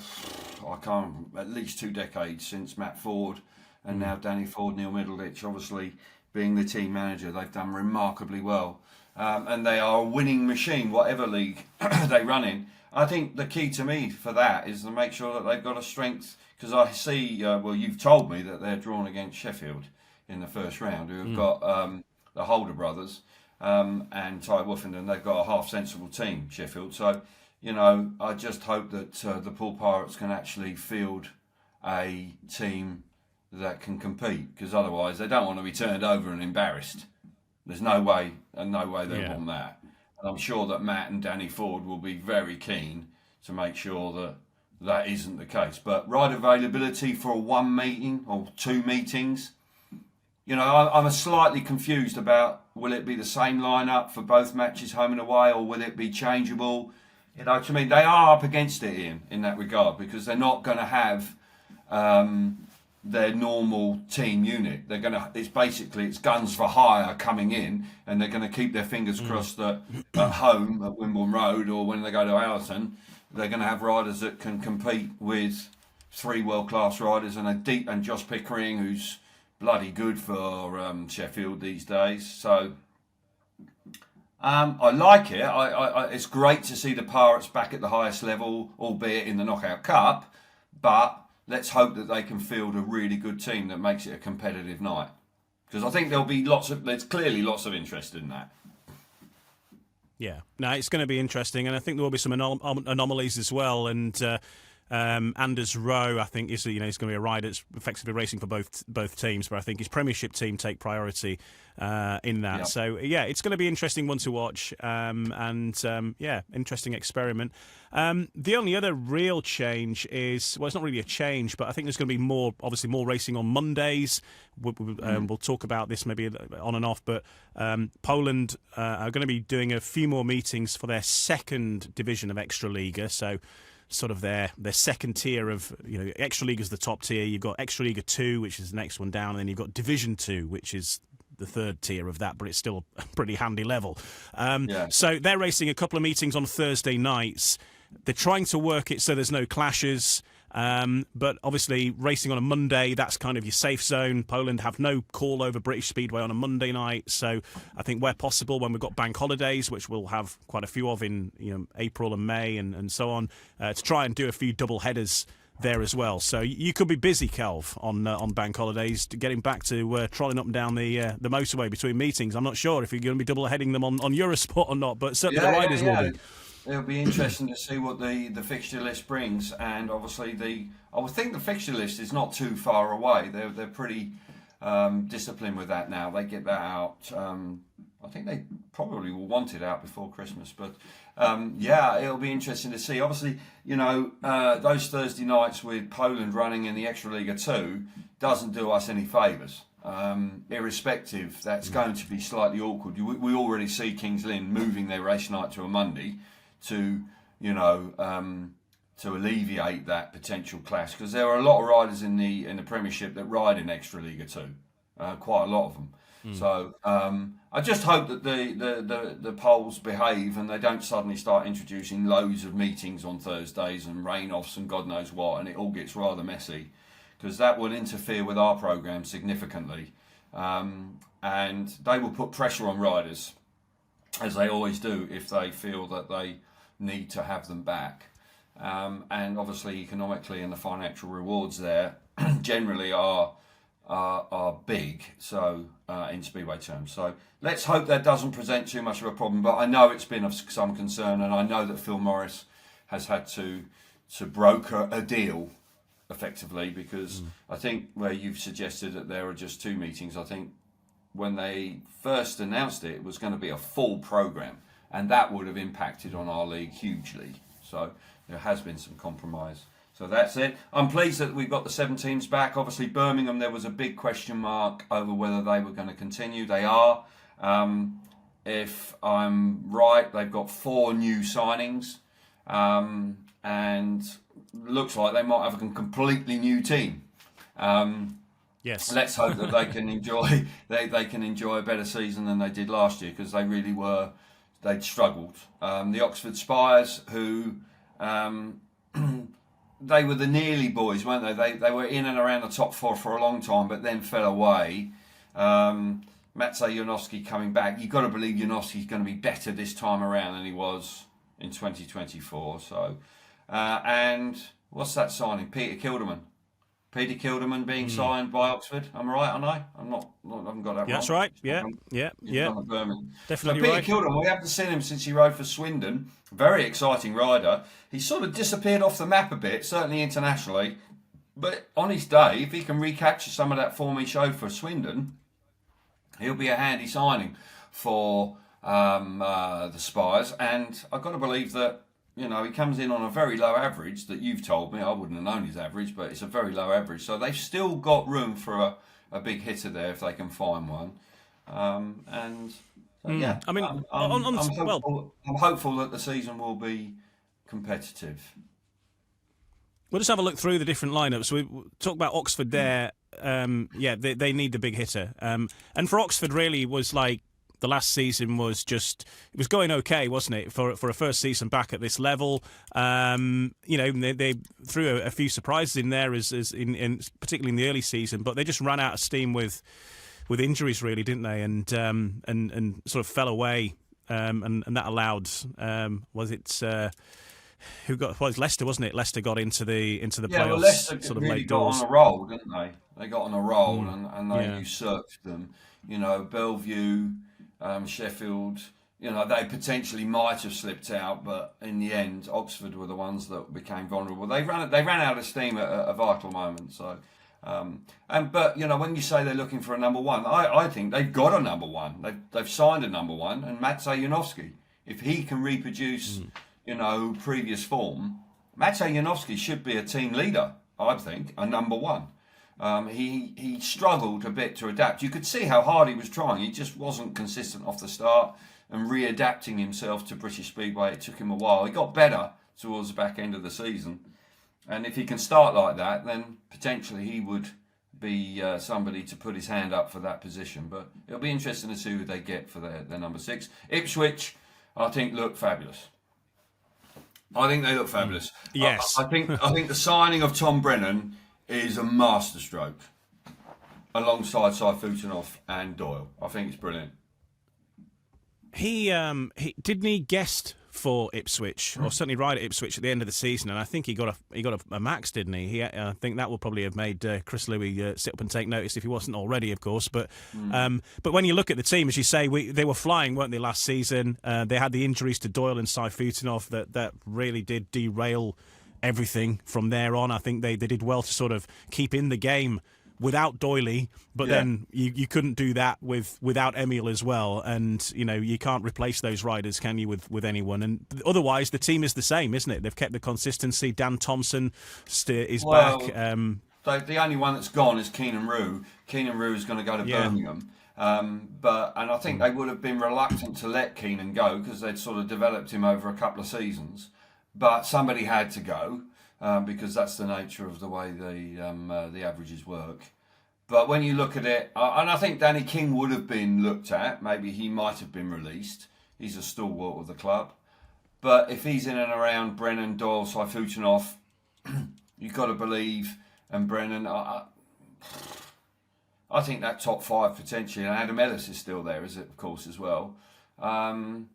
Speaker 2: at least 2 decades since Matt Ford and now Danny Ford, Neil Middleditch, obviously being the team manager. They've done remarkably well. And they are a winning machine, whatever league they run in. I think the key to me for that is to make sure that they've got a strength, because I see, you've told me that they're drawn against Sheffield in the first round, who have got the Holder brothers and Ty Woofenden. They've got a half-sensible team, Sheffield. So, I just hope that the Pool Pirates can actually field a team that can compete, because otherwise they don't want to be turned over and embarrassed. There's no way they want that. And I'm sure that Matt and Danny Ford will be very keen to make sure that that isn't the case. But ride availability for one meeting or 2 meetings, I'm slightly confused about, will it be the same lineup for both matches, home and away, or will it be changeable? To me, they are up against it, Ian, in that regard, because they're not going to have their normal team unit. It's guns for hire coming in, and they're going to keep their fingers crossed that at home at Wimborne Road or when they go to Allerton, they're going to have riders that can compete with 3 world-class riders and Josh Pickering, who's bloody good for Sheffield these days. So I like it. It's great to see the Pirates back at the highest level, albeit in the Knockout Cup, but let's hope that they can field a really good team that makes it a competitive night. Because I think there's clearly lots of interest in that.
Speaker 1: Yeah, no, it's going to be interesting, and I think there will be some anomalies as well. And Anders Rowe, I think, is he's going to be a rider that's effectively racing for both teams, but I think his Premiership team take priority in that. Yep. So it's going to be an interesting one to watch, interesting experiment. The only other real change is, well, it's not really a change, but I think there's going to be more racing on Mondays. We'll talk about this maybe on and off, but Poland are going to be doing a few more meetings for their second division of Extraliga, so sort of their second tier of, Extraliga is the top tier. You've got Extraliga 2, which is the next one down, and then you've got Division 2, which is the third tier of that, but it's still a pretty handy level. So they're racing a couple of meetings on Thursday nights. They're trying to work it so there's no clashes. But obviously, racing on a Monday, that's kind of your safe zone. Poland have no call over British Speedway on a Monday night. So I think where possible, when we've got bank holidays, which we'll have quite a few of in April and May and so on, to try and do a few double headers there as well. So you could be busy, Kelv, on bank holidays, getting back to trolling up and down the motorway between meetings. I'm not sure if you're going to be double heading them on Eurosport or not, but certainly the riders will be.
Speaker 2: It'll be interesting to see what the fixture list brings, and obviously I would think the fixture list is not too far away. They're pretty disciplined with that now. They get that out. I think they probably will want it out before Christmas, but it'll be interesting to see. Obviously, those Thursday nights with Poland running in the Extraliga 2 doesn't do us any favours. Irrespective, that's going to be slightly awkward. We already see Kings Lynn moving their race night to a Monday to alleviate that potential clash, because there are a lot of riders in the Premiership that ride in Extraliga 2, quite a lot of them. So I just hope that the Poles behave and they don't suddenly start introducing loads of meetings on Thursdays and rain-offs and God knows what, and it all gets rather messy, because that will interfere with our programme significantly, and they will put pressure on riders, as they always do, if they feel that they need to have them back. And obviously economically, and the financial rewards there generally are big, so in Speedway terms. So let's hope that doesn't present too much of a problem, but I know it's been of some concern, and I know that Phil Morris has had to broker a deal effectively, because I think where you've suggested that there are just 2 meetings, I think when they first announced it was going to be a full programme, and that would have impacted on our league hugely. So there has been some compromise. So that's it. I'm pleased that we've got the 7 teams back. Obviously, Birmingham, there was a big question mark over whether they were going to continue. They are. if I'm right, they've got 4 new signings, and looks like they might have a completely new team.
Speaker 1: Yes.
Speaker 2: Let's hope that they can enjoy they can enjoy a better season than they did last year, because they really were, they'd struggled. The Oxford Spires, who they were the nearly boys, weren't they? They were in and around the top 4 for a long time, but then fell away. Maciej Janowski coming back. You've got to believe Janowski's going to be better this time around than he was in 2024. So, and what's that signing? Peter Kilderman being signed by Oxford. I'm right, aren't I? I haven't got that wrong.
Speaker 1: That's right. Yeah. Definitely
Speaker 2: so Peter
Speaker 1: right.
Speaker 2: Kilderman, we haven't seen him since he rode for Swindon. Very exciting rider. He's sort of disappeared off the map a bit, certainly internationally. But on his day, if he can recapture some of that form he showed for Swindon, he'll be a handy signing for the Spires. And I've got to believe that, you know, he comes in on a very low average that you've told me. I wouldn't have known his average, but it's a very low average. So they've still got room for a big hitter there if they can find one. And so, yeah,
Speaker 1: I mean,
Speaker 2: I'm hopeful that the season will be competitive.
Speaker 1: We'll just have a look through the different lineups. We talk about Oxford there. They need the big hitter. And for Oxford, really, was like the last season was just, it was going okay, wasn't it, for a first season back at this level. They threw a few surprises in there, as in particularly in the early season, but they just ran out of steam with injuries, really, didn't they? And sort of fell away, and that allowed who got? Well, it was Leicester, wasn't it? Leicester got into the playoffs.
Speaker 2: Well, Leicester
Speaker 1: sort of
Speaker 2: really
Speaker 1: late
Speaker 2: got
Speaker 1: doors.
Speaker 2: on a roll, didn't they? They got on a roll, and they usurped them. You know, Bellevue, Sheffield. You know, they potentially might have slipped out, but in the end, Oxford were the ones that became vulnerable. They ran out of steam at a vital moment. So, but you know, when you say they're looking for a number one, I think they've got a number one. They've signed a number one, and Maciej Janowski, if he can reproduce, previous form, Maciej Janowski should be a team leader. I think a number one. He struggled a bit to adapt. You could see how hard he was trying. He just wasn't consistent off the start, and readapting himself to British Speedway, it took him a while. He got better towards the back end of the season, and if he can start like that, then potentially he would be somebody to put his hand up for that position. But it'll be interesting to see who they get for their number 6. Ipswich, I think, look fabulous. I think they look fabulous.
Speaker 1: Yes.
Speaker 2: I think the signing of Tom Brennan is a masterstroke alongside Saifutinov and Doyle. I think it's brilliant.
Speaker 1: He didn't he guest for Ipswich, or certainly ride at Ipswich at the end of the season, and I think he got a max, didn't he? I think that will probably have made Chris Louis sit up and take notice if he wasn't already, of course. But when you look at the team, as you say, they were flying, weren't they, last season? They had the injuries to Doyle and Saifutinov that really did derail everything from there on. I think they did well to sort of keep in the game without Doyley, but then you couldn't do that without Emil as well. And you can't replace those riders, can you, with anyone? And otherwise, the team is the same, isn't it? They've kept the consistency. Dan Thompson is back.
Speaker 2: The only one that's gone is Keenan Rue. Keenan Rue is going to go to Birmingham. And I think they would have been reluctant to let Keenan go because they'd sort of developed him over a couple of seasons. But somebody had to go. Because that's the nature of the way the averages work. But when you look at it, and I think Danny King would have been looked at, maybe he might have been released. He's a stalwart of the club. But if he's in and around Brennan, Doyle, Saifutinov, you've got to believe, and Brennan, I think that top 5 potentially, and Adam Ellis is still there, of course, as well. And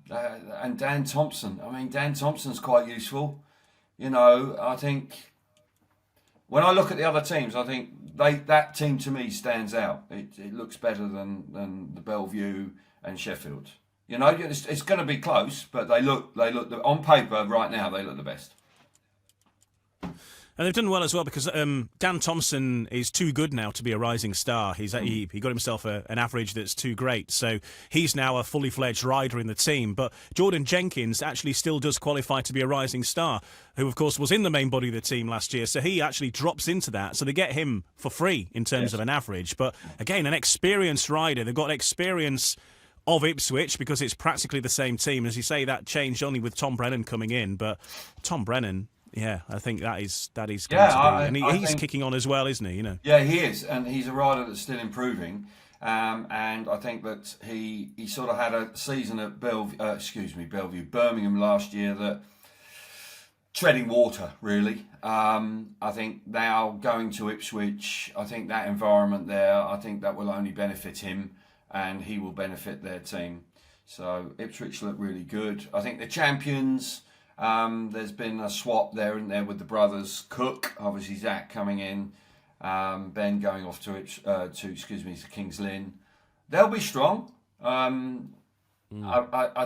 Speaker 2: Dan Thompson. I mean, Dan Thompson's quite useful. I think when I look at the other teams, I think that team to me stands out. It looks better than the Bellevue and Sheffield. It's going to be close, but they look on paper right now. They look the best.
Speaker 1: And they've done well as well because Dan Thompson is too good now to be a rising star. He got himself an average that's too great. So he's now a fully fledged rider in the team. But Jordan Jenkins actually still does qualify to be a rising star, who of course was in the main body of the team last year. So he actually drops into that. So they get him for free in terms of an average. But again, an experienced rider. They've got experience of Ipswich, because it's practically the same team. As you say, that changed only with Tom Brennan coming in, but Tom Brennan, yeah, I think that is going to be, and he's
Speaker 2: think,
Speaker 1: kicking on as well, isn't he? You know.
Speaker 2: Yeah, he is, and he's a rider that's still improving. And I think that he sort of had a season at Birmingham last year that treading water, really. I think now going to Ipswich, I think that environment there, I think that will only benefit him, and he will benefit their team. So Ipswich look really good. I think the champions, there's been a swap there and there with the brothers Cook, obviously Zach coming in, Ben going off to King's Lynn. They'll be strong. I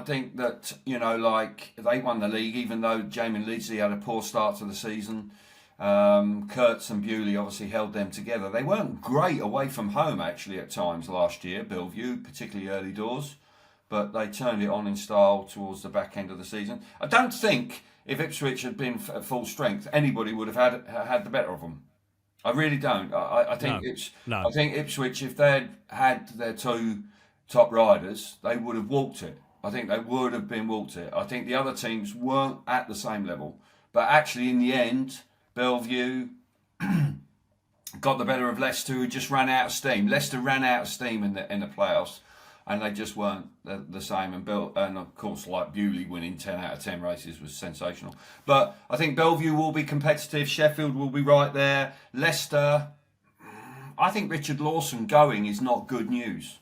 Speaker 2: think that, like they won the league, even though Jamie Leedsley had a poor start to the season. Kurtz and Bewley obviously held them together. They weren't great away from home actually at times last year, Bellevue, particularly early doors, but they turned it on in style towards the back end of the season. I don't think if Ipswich had been at full strength, anybody would have had the better of them. I really don't. I think I think Ipswich, if they'd had their two top riders, they would have walked it. I think they would have been walked it. I think the other teams weren't at the same level, but actually in the end, Bellevue got the better of Leicester, who just ran out of steam. Leicester ran out of steam in the playoffs, and they just weren't the same. And of course, like Bewley winning 10 out of 10 races was sensational. But I think Bellevue will be competitive. Sheffield will be right there. Leicester, I think Richard Lawson going is not good news.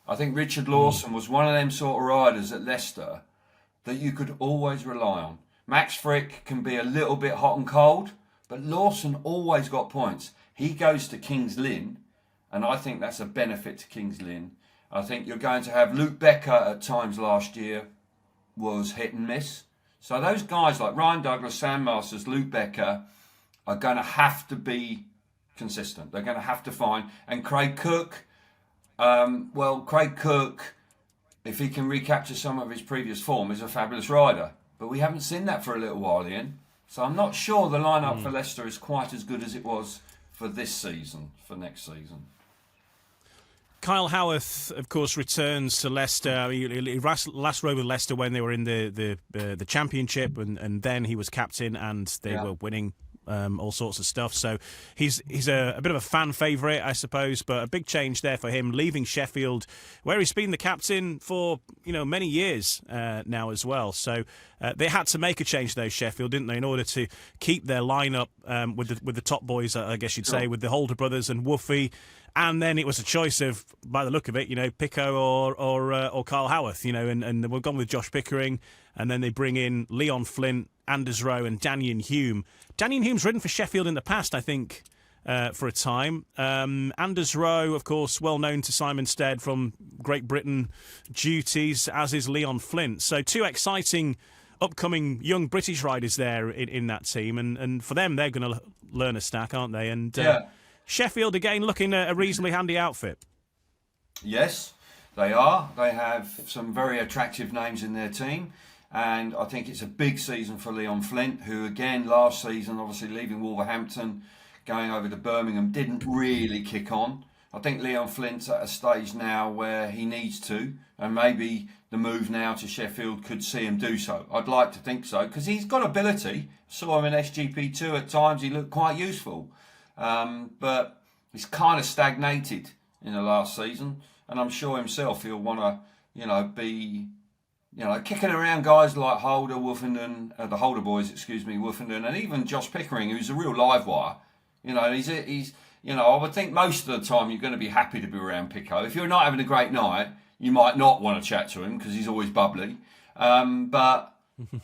Speaker 2: I think Richard Lawson was one of them sort of riders at Leicester that you could always rely on. Max Frick can be a little bit hot and cold, but Lawson always got points. He goes to King's Lynn, and I think that's a benefit to King's Lynn. I think you're going to have Luke Becker at times last year was hit and miss. So those guys like Ryan Douglas, Sam Masters, Luke Becker are going to have to be consistent. They're going to have to find. And Craig Cook, Craig Cook, if he can recapture some of his previous form, is a fabulous rider. But we haven't seen that for a little while, Ian. So I'm not sure the lineup for Leicester is quite as good as it was for this season, for next season.
Speaker 1: Kyle Howarth, of course, returns to Leicester. He last rode with Leicester when they were in the Championship, and then he was captain, and they were winning all sorts of stuff. So he's a bit of a fan favourite, I suppose, but a big change there for him, leaving Sheffield, where he's been the captain for many years now as well. So they had to make a change, though, Sheffield, didn't they, in order to keep their lineup with the top boys, I guess you'd say, with the Holder brothers and Woofy. And then it was a choice of, by the look of it, Pico or Kyle Howarth, and we've gone with Josh Pickering, and then they bring in Leon Flint, Anders Rowe, and Daniel Hume. Daniel Hume's ridden for Sheffield in the past, I think, for a time. Anders Rowe, of course, well known to Simon Stead from Great Britain duties, as is Leon Flint. So two exciting upcoming young British riders there in that team, and for them, they're going to learn a stack, aren't they? And Sheffield, again, looking at a reasonably handy outfit.
Speaker 2: Yes, they are. They have some very attractive names in their team. And I think it's a big season for Leon Flint, who, again, last season, obviously leaving Wolverhampton, going over to Birmingham, didn't really kick on. I think Leon Flint's at a stage now where he needs to, and maybe the move now to Sheffield could see him do so. I'd like to think so, because he's got ability. Saw him in SGP2 at times, he looked quite useful. But he's kind of stagnated in the last season, and I'm sure himself he'll want to, be, kicking around guys like Holder, Woofenden, the Holder boys, Woofenden, and even Josh Pickering, who's a real live wire. He's I would think most of the time you're going to be happy to be around Pico. If you're not having a great night, you might not want to chat to him because he's always bubbly. But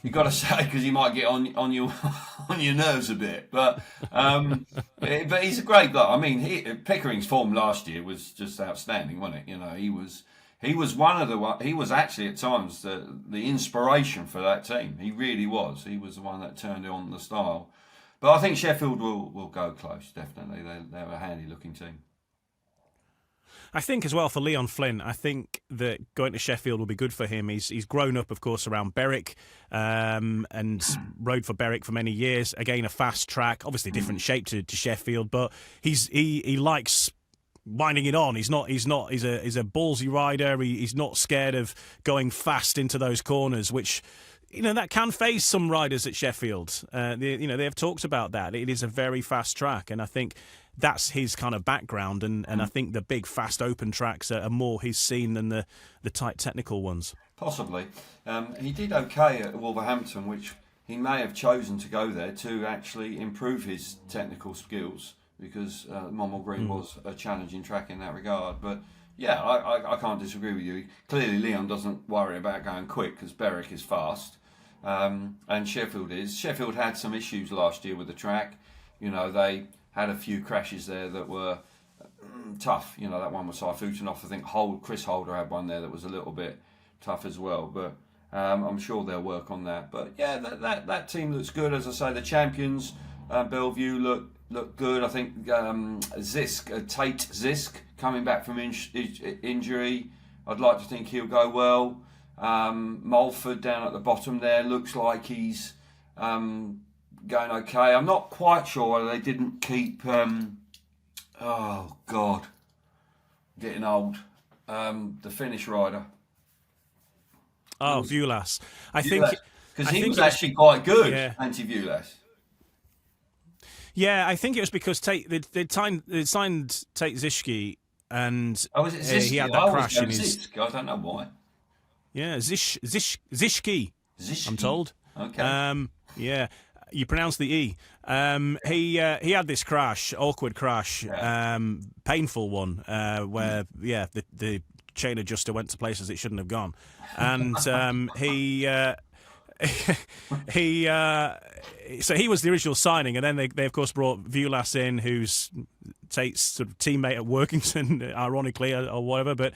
Speaker 2: you've got to say, because he might get on your nerves a bit, but he's a great guy. I mean, Pickering's form last year was just outstanding, wasn't it? He was actually at times the inspiration for that team. He really was. He was the one that turned on the style. But I think Sheffield will go close. Definitely, they're a handy looking team.
Speaker 1: I think as well for Leon Flint, I think that going to Sheffield will be good for him. He's grown up, of course, around Berwick and rode for Berwick for many years. Again, a fast track, obviously different shape to Sheffield, but he likes winding it on. He's a ballsy rider. He's not scared of going fast into those corners, which, that can phase some riders at Sheffield. They have talked about that. It is a very fast track, and I think that's his kind of background. And I think the big, fast, open tracks are more his scene than the tight technical ones.
Speaker 2: Possibly. He did okay at Wolverhampton, which he may have chosen to go there to actually improve his technical skills, because Monmouth Green was a challenging track in that regard. But yeah, I can't disagree with you. Clearly, Leon doesn't worry about going quick because Berwick is fast, and Sheffield is. Sheffield had some issues last year with the track. They had a few crashes there that were tough. That one was Saifutinov. I think Chris Holder had one there that was a little bit tough as well. But I'm sure they'll work on that. But yeah, that team looks good. As I say, the champions, Bellevue, look good. I think Tate Zisk, coming back from injury, I'd like to think he'll go well. Mulford down at the bottom there looks like he's going okay. I'm not quite sure whether they didn't keep. Oh God, getting old. The Finnish rider.
Speaker 1: Oh, Vulas. I think
Speaker 2: because he was actually quite good.
Speaker 1: Yeah.
Speaker 2: Anti-Vulas.
Speaker 1: Yeah, I think it was because they signed Tate Zischke, and
Speaker 2: was it Zischke?
Speaker 1: he had that crash in his.
Speaker 2: Zischke. I don't know why.
Speaker 1: Yeah, Zischke. I'm told.
Speaker 2: Okay.
Speaker 1: Yeah, you pronounce the E. He had this crash, awkward crash, painful one, where the chain adjuster went to places it shouldn't have gone, and so he was the original signing, and then they of course brought Vulas in, who's Tate's sort of teammate at Workington, ironically, or whatever. But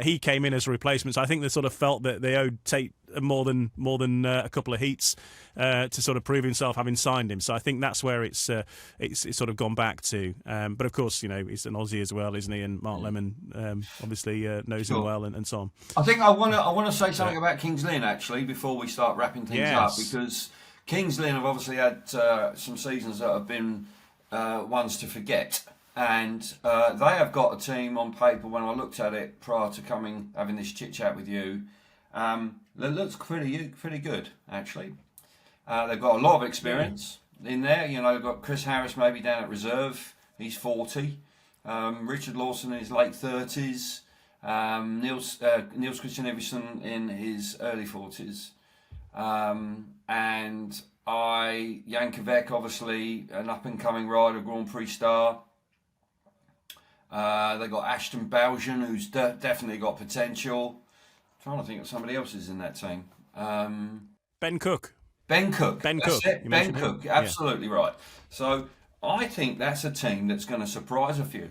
Speaker 1: he came in as a replacement. So I think they sort of felt that they owed Tate more than a couple of heats to sort of prove himself, having signed him. So I think that's where it's sort of gone back to. But of course, he's an Aussie as well, isn't he? And Mark Lemon obviously knows him well, and so on.
Speaker 2: I think I want to say something about Kings Lynn actually before we start wrapping things up, because Kings Lynn have obviously had some seasons that have been ones to forget. And they have got a team on paper, when I looked at it prior to having this chit-chat with you, that looks pretty good, actually. They've got a lot of experience in there. They've got Chris Harris maybe down at reserve. He's 40. Richard Lawson in his late 30s. Niels Christian Everson in his early 40s. And Jankovic, obviously, an up-and-coming rider, Grand Prix star. They've got Ashton Bowden, who's definitely got potential. I'm trying to think of somebody else is in that team.
Speaker 1: Ben Cook.
Speaker 2: Ben Cook. Ben Cook, absolutely right. So I think that's a team that's going to surprise a few.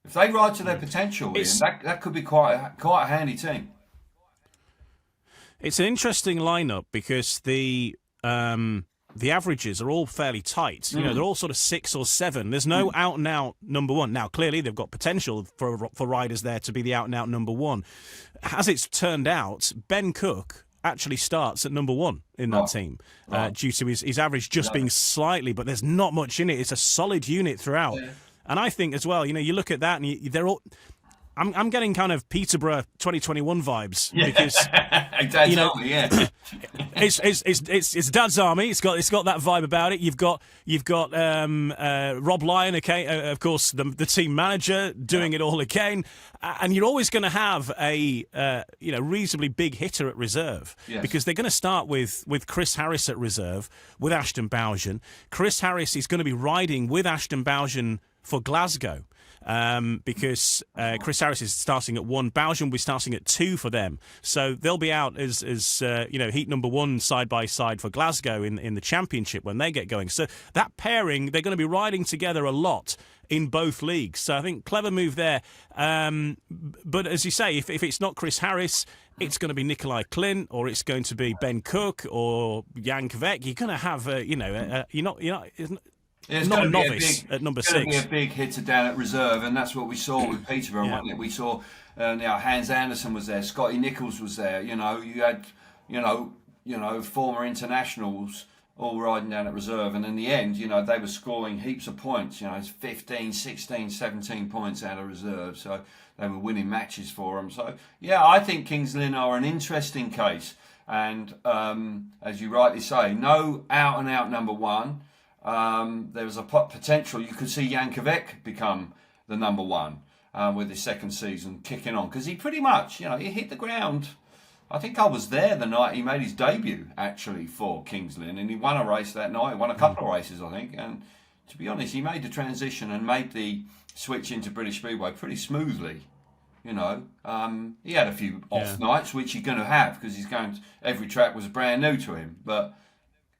Speaker 2: If they ride to their potential, Ian, that could be quite a handy team.
Speaker 1: It's an interesting lineup because the averages are all fairly tight. They're all sort of 6 or 7. There's no out-and-out number one. Now, clearly, they've got potential for riders there to be the out-and-out number one. As it's turned out, Ben Cook actually starts at number one in that team due to his average just being slightly, but there's not much in it. It's a solid unit throughout. Yeah. And I think as well, you look at that and they're all... I'm getting kind of Peterborough 2021 vibes because
Speaker 2: Dad's Army,
Speaker 1: it's Dad's Army. It's got that vibe about it. You've got Rob Lyon, okay, of course the team manager doing it all again, and you're always going to have a reasonably big hitter at reserve because they're going to start with Chris Harris at reserve with Ashton Bowden. Chris Harris is going to be riding with Ashton Bowden for Glasgow. Because Chris Harris is starting at 1, Bowden will be starting at 2 for them, so they'll be out as heat number 1 side by side for Glasgow in the championship when they get going. So that pairing, they're going to be riding together a lot in both leagues. So I think clever move there. But as you say, if it's not Chris Harris, it's going to be Nikolai Klint, or it's going to be Ben Cook or Jankovic. You're going to have
Speaker 2: It's
Speaker 1: not a novice at number 6.
Speaker 2: It's going to be a big hitter down at reserve, and that's what we saw with Peterborough, wasn't it? We saw Hans Anderson was there, Scotty Nichols was there. You had former internationals all riding down at reserve. And in the end, they were scoring heaps of points. It's 15, 16, 17 points out of reserve. So they were winning matches for them. So, yeah, I think Kings Lynn are an interesting case. And as you rightly say, no out-and-out number one. There's a potential. You could see Yankovic become the number one with his second season kicking on. Because he pretty much, he hit the ground. I think I was there the night he made his debut, actually, for Kings Lynn. And he won a race that night. He won a couple of races, I think. And to be honest, he made the transition and made the switch into British Speedway pretty smoothly. He had a few off nights, which you're going to have, because every track was brand new to him. But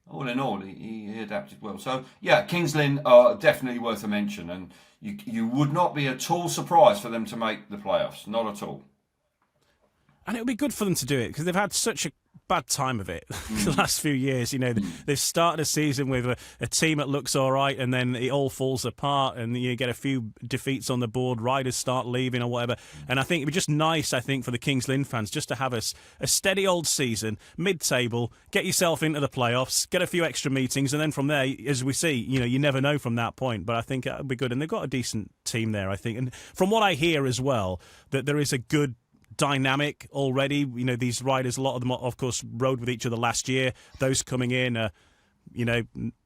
Speaker 2: all in all, he adapted well. So, yeah, Kings Lynn are definitely worth a mention. And you would not be at all surprised for them to make the playoffs. Not at all.
Speaker 1: And it would be good for them to do it, because they've had such a bad time of it the last few years. They've started a season with a team that looks all right, and then it all falls apart, and you get a few defeats on the board, riders start leaving or whatever. And I think it'd be just nice, for the Kings Lynn fans, just to have a steady old season, mid-table, get yourself into the playoffs, get a few extra meetings, and then from there, as we see, you never know from that point. But I think it would be good, and they've got a decent team there, I think. And from what I hear as well, that there is a good dynamic already. These riders, a lot of them, of course, rode with each other last year. Those coming in are,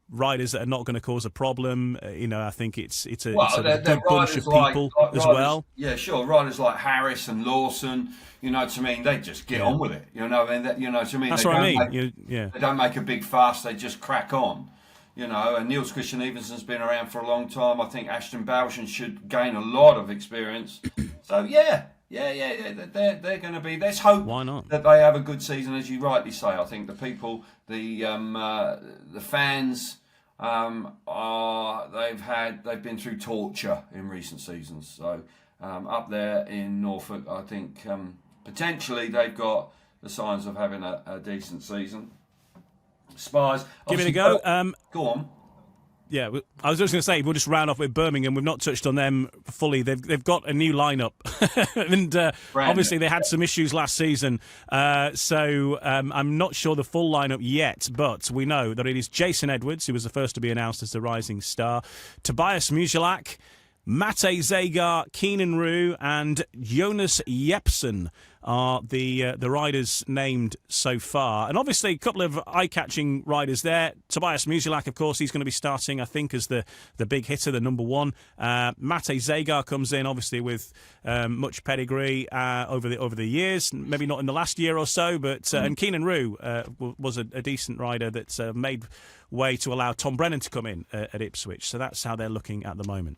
Speaker 1: riders that are not going to cause a problem. I think it's a good bunch of people as well.
Speaker 2: Yeah, sure. Riders like Harris and Lawson, what I mean? They just get on with it. And what I mean?
Speaker 1: That's what I mean.
Speaker 2: They don't make a big fuss. They just crack on. And Niels Christian Evenson's been around for a long time. I think Ashton Bowshin should gain a lot of experience. So, yeah. They're going to be. Let's hope
Speaker 1: Why not?
Speaker 2: that they have a good season, as you rightly say. I think the people, the fans, they've been through torture in recent seasons. So up there in Norfolk, I think potentially they've got the signs of having a decent season. Spires,
Speaker 1: give it a go.
Speaker 2: Go on.
Speaker 1: Yeah, I was just going to say, we'll just round off with Birmingham. We've not touched on them fully. They've got a new lineup, and obviously they had some issues last season. So I'm not sure the full lineup yet, but we know that it is Jason Edwards, who was the first to be announced as the rising star, Tobias Musielak, Mate Zagar, Keenan Rue, and Jonas Jepsen are the riders named so far. And obviously a couple of eye-catching riders there. Tobias Musielak, of course, he's going to be starting, I think, as the big hitter, the number one. Mate Zagar comes in, obviously, with much pedigree over the years. Maybe not in the last year or so, but and Keenan Rue was a decent rider that made way to allow Tom Brennan to come in at Ipswich. So that's how they're looking at the moment.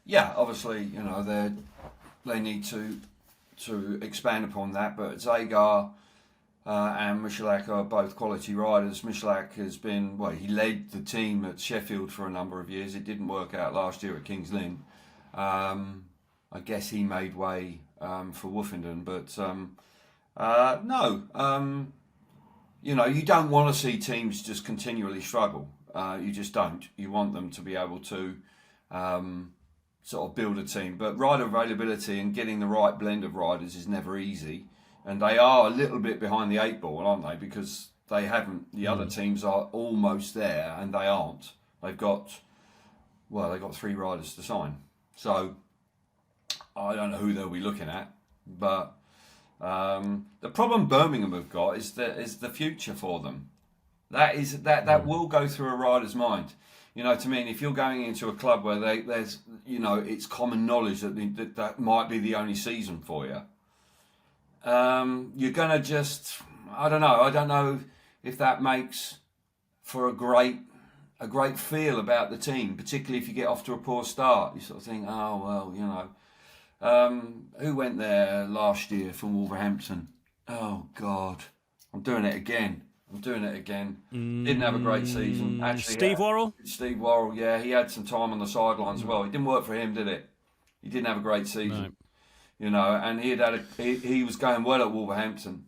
Speaker 2: Yeah, obviously, they need to expand upon that. But Zagar and Michalak are both quality riders. Michalak has been, he led the team at Sheffield for a number of years. It didn't work out last year at Kings Lynn. I guess he made way for Woofenden, but no. You don't want to see teams just continually struggle. You just don't. You want them to be able to sort of build a team. But rider availability and getting the right blend of riders is never easy. And they are a little bit behind the eight ball, aren't they? Because they haven't, the other teams are almost there and they aren't. They've got 3 riders to sign. So I don't know who they'll be looking at. But the problem Birmingham have got is the future for them. That will go through a rider's mind. To me, if you're going into a club where there's, it's common knowledge that might be the only season for you, you're going to just, I don't know if that makes for a great feel about the team, particularly if you get off to a poor start. You sort of think, who went there last year from Wolverhampton? Oh, God, I'm doing it again. Didn't have a great season. Actually,
Speaker 1: Steve Worrell?
Speaker 2: Steve Worrell, yeah. He had some time on the sidelines as well. It didn't work for him, did it? He didn't have a great season. No. And he was going well at Wolverhampton.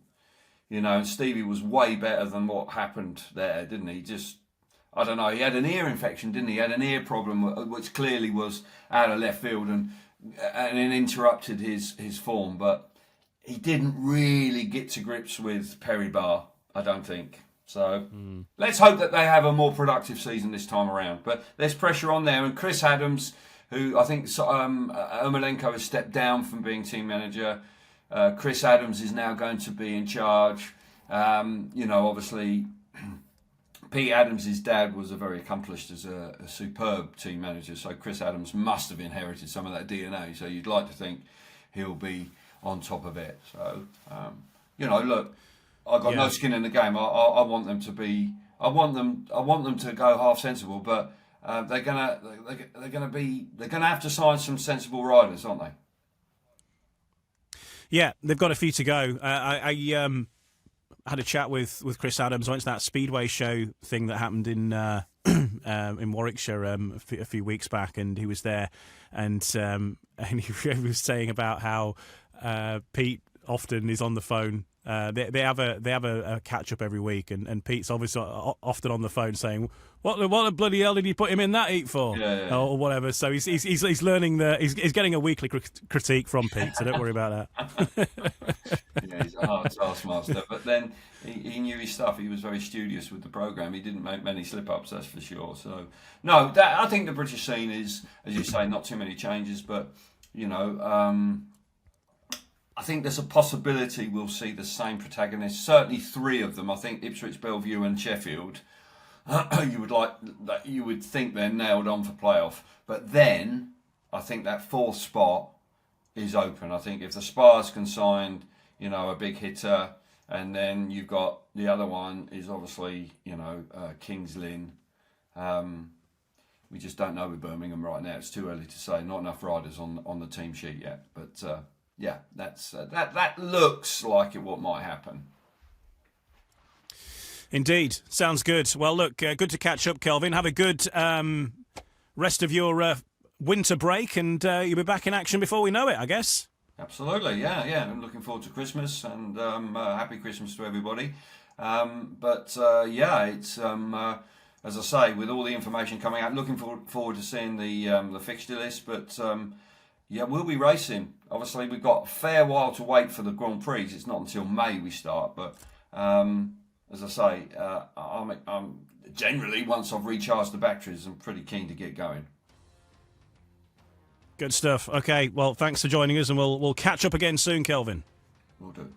Speaker 2: And Stevie was way better than what happened there, didn't he? Just, I don't know. He had an ear infection, didn't he? He had an ear problem, which clearly was out of left field and it interrupted his form. But he didn't really get to grips with Perry Barr, I don't think. So let's hope that they have a more productive season this time around. But there's pressure on there. And Chris Adams, who I think Ermolenko has stepped down from being team manager. Chris Adams is now going to be in charge. Obviously, Pete Adams' dad was a very accomplished as a superb team manager. So Chris Adams must have inherited some of that DNA. So you'd like to think he'll be on top of it. So, look, I've got no skin in the game. I want them to be. I want them to go half sensible, but they're gonna have to sign some sensible riders, aren't they?
Speaker 1: Yeah, they've got a few to go. I had a chat with Chris Adams. I went to that Speedway show thing that happened in Warwickshire a few weeks back, and he was there, and he was saying about how Pete often is on the phone. They have a catch up every week, and Pete's obviously often on the phone saying, "What the bloody hell did you put him in that heat for?" Or whatever. So he's learning he's getting a weekly critique from Pete. So don't worry about that.
Speaker 2: Yeah, he's a hard taskmaster, but then he knew his stuff. He was very studious with the program. He didn't make many slip ups, that's for sure. So no, I think the British scene is, as you say, not too many changes, but I think there's a possibility we'll see the same protagonists. Certainly 3 of them. I think Ipswich, Bellevue, and Sheffield. You would think they're nailed on for playoff, but then I think that 4th spot is open. I think if the Spars can sign, a big hitter, and then you've got the other one is obviously Kings Lynn. We just don't know with Birmingham right now. It's too early to say. Not enough riders on the team sheet yet, but. Yeah, that looks like what might happen.
Speaker 1: Indeed, sounds good. Well, look, good to catch up, Kelvin. Have a good rest of your winter break, and you'll be back in action before we know it, I guess.
Speaker 2: Absolutely, yeah. I'm looking forward to Christmas, and happy Christmas to everybody. It's as I say, with all the information coming out, looking forward to seeing the fixture list, but. Yeah, we'll be racing. Obviously, we've got a fair while to wait for the Grand Prix. It's not until May we start. But as I say, I'm generally, once I've recharged the batteries, I'm pretty keen to get going.
Speaker 1: Good stuff. Okay, well, thanks for joining us, and we'll catch up again soon, Kelvin.
Speaker 2: Will do.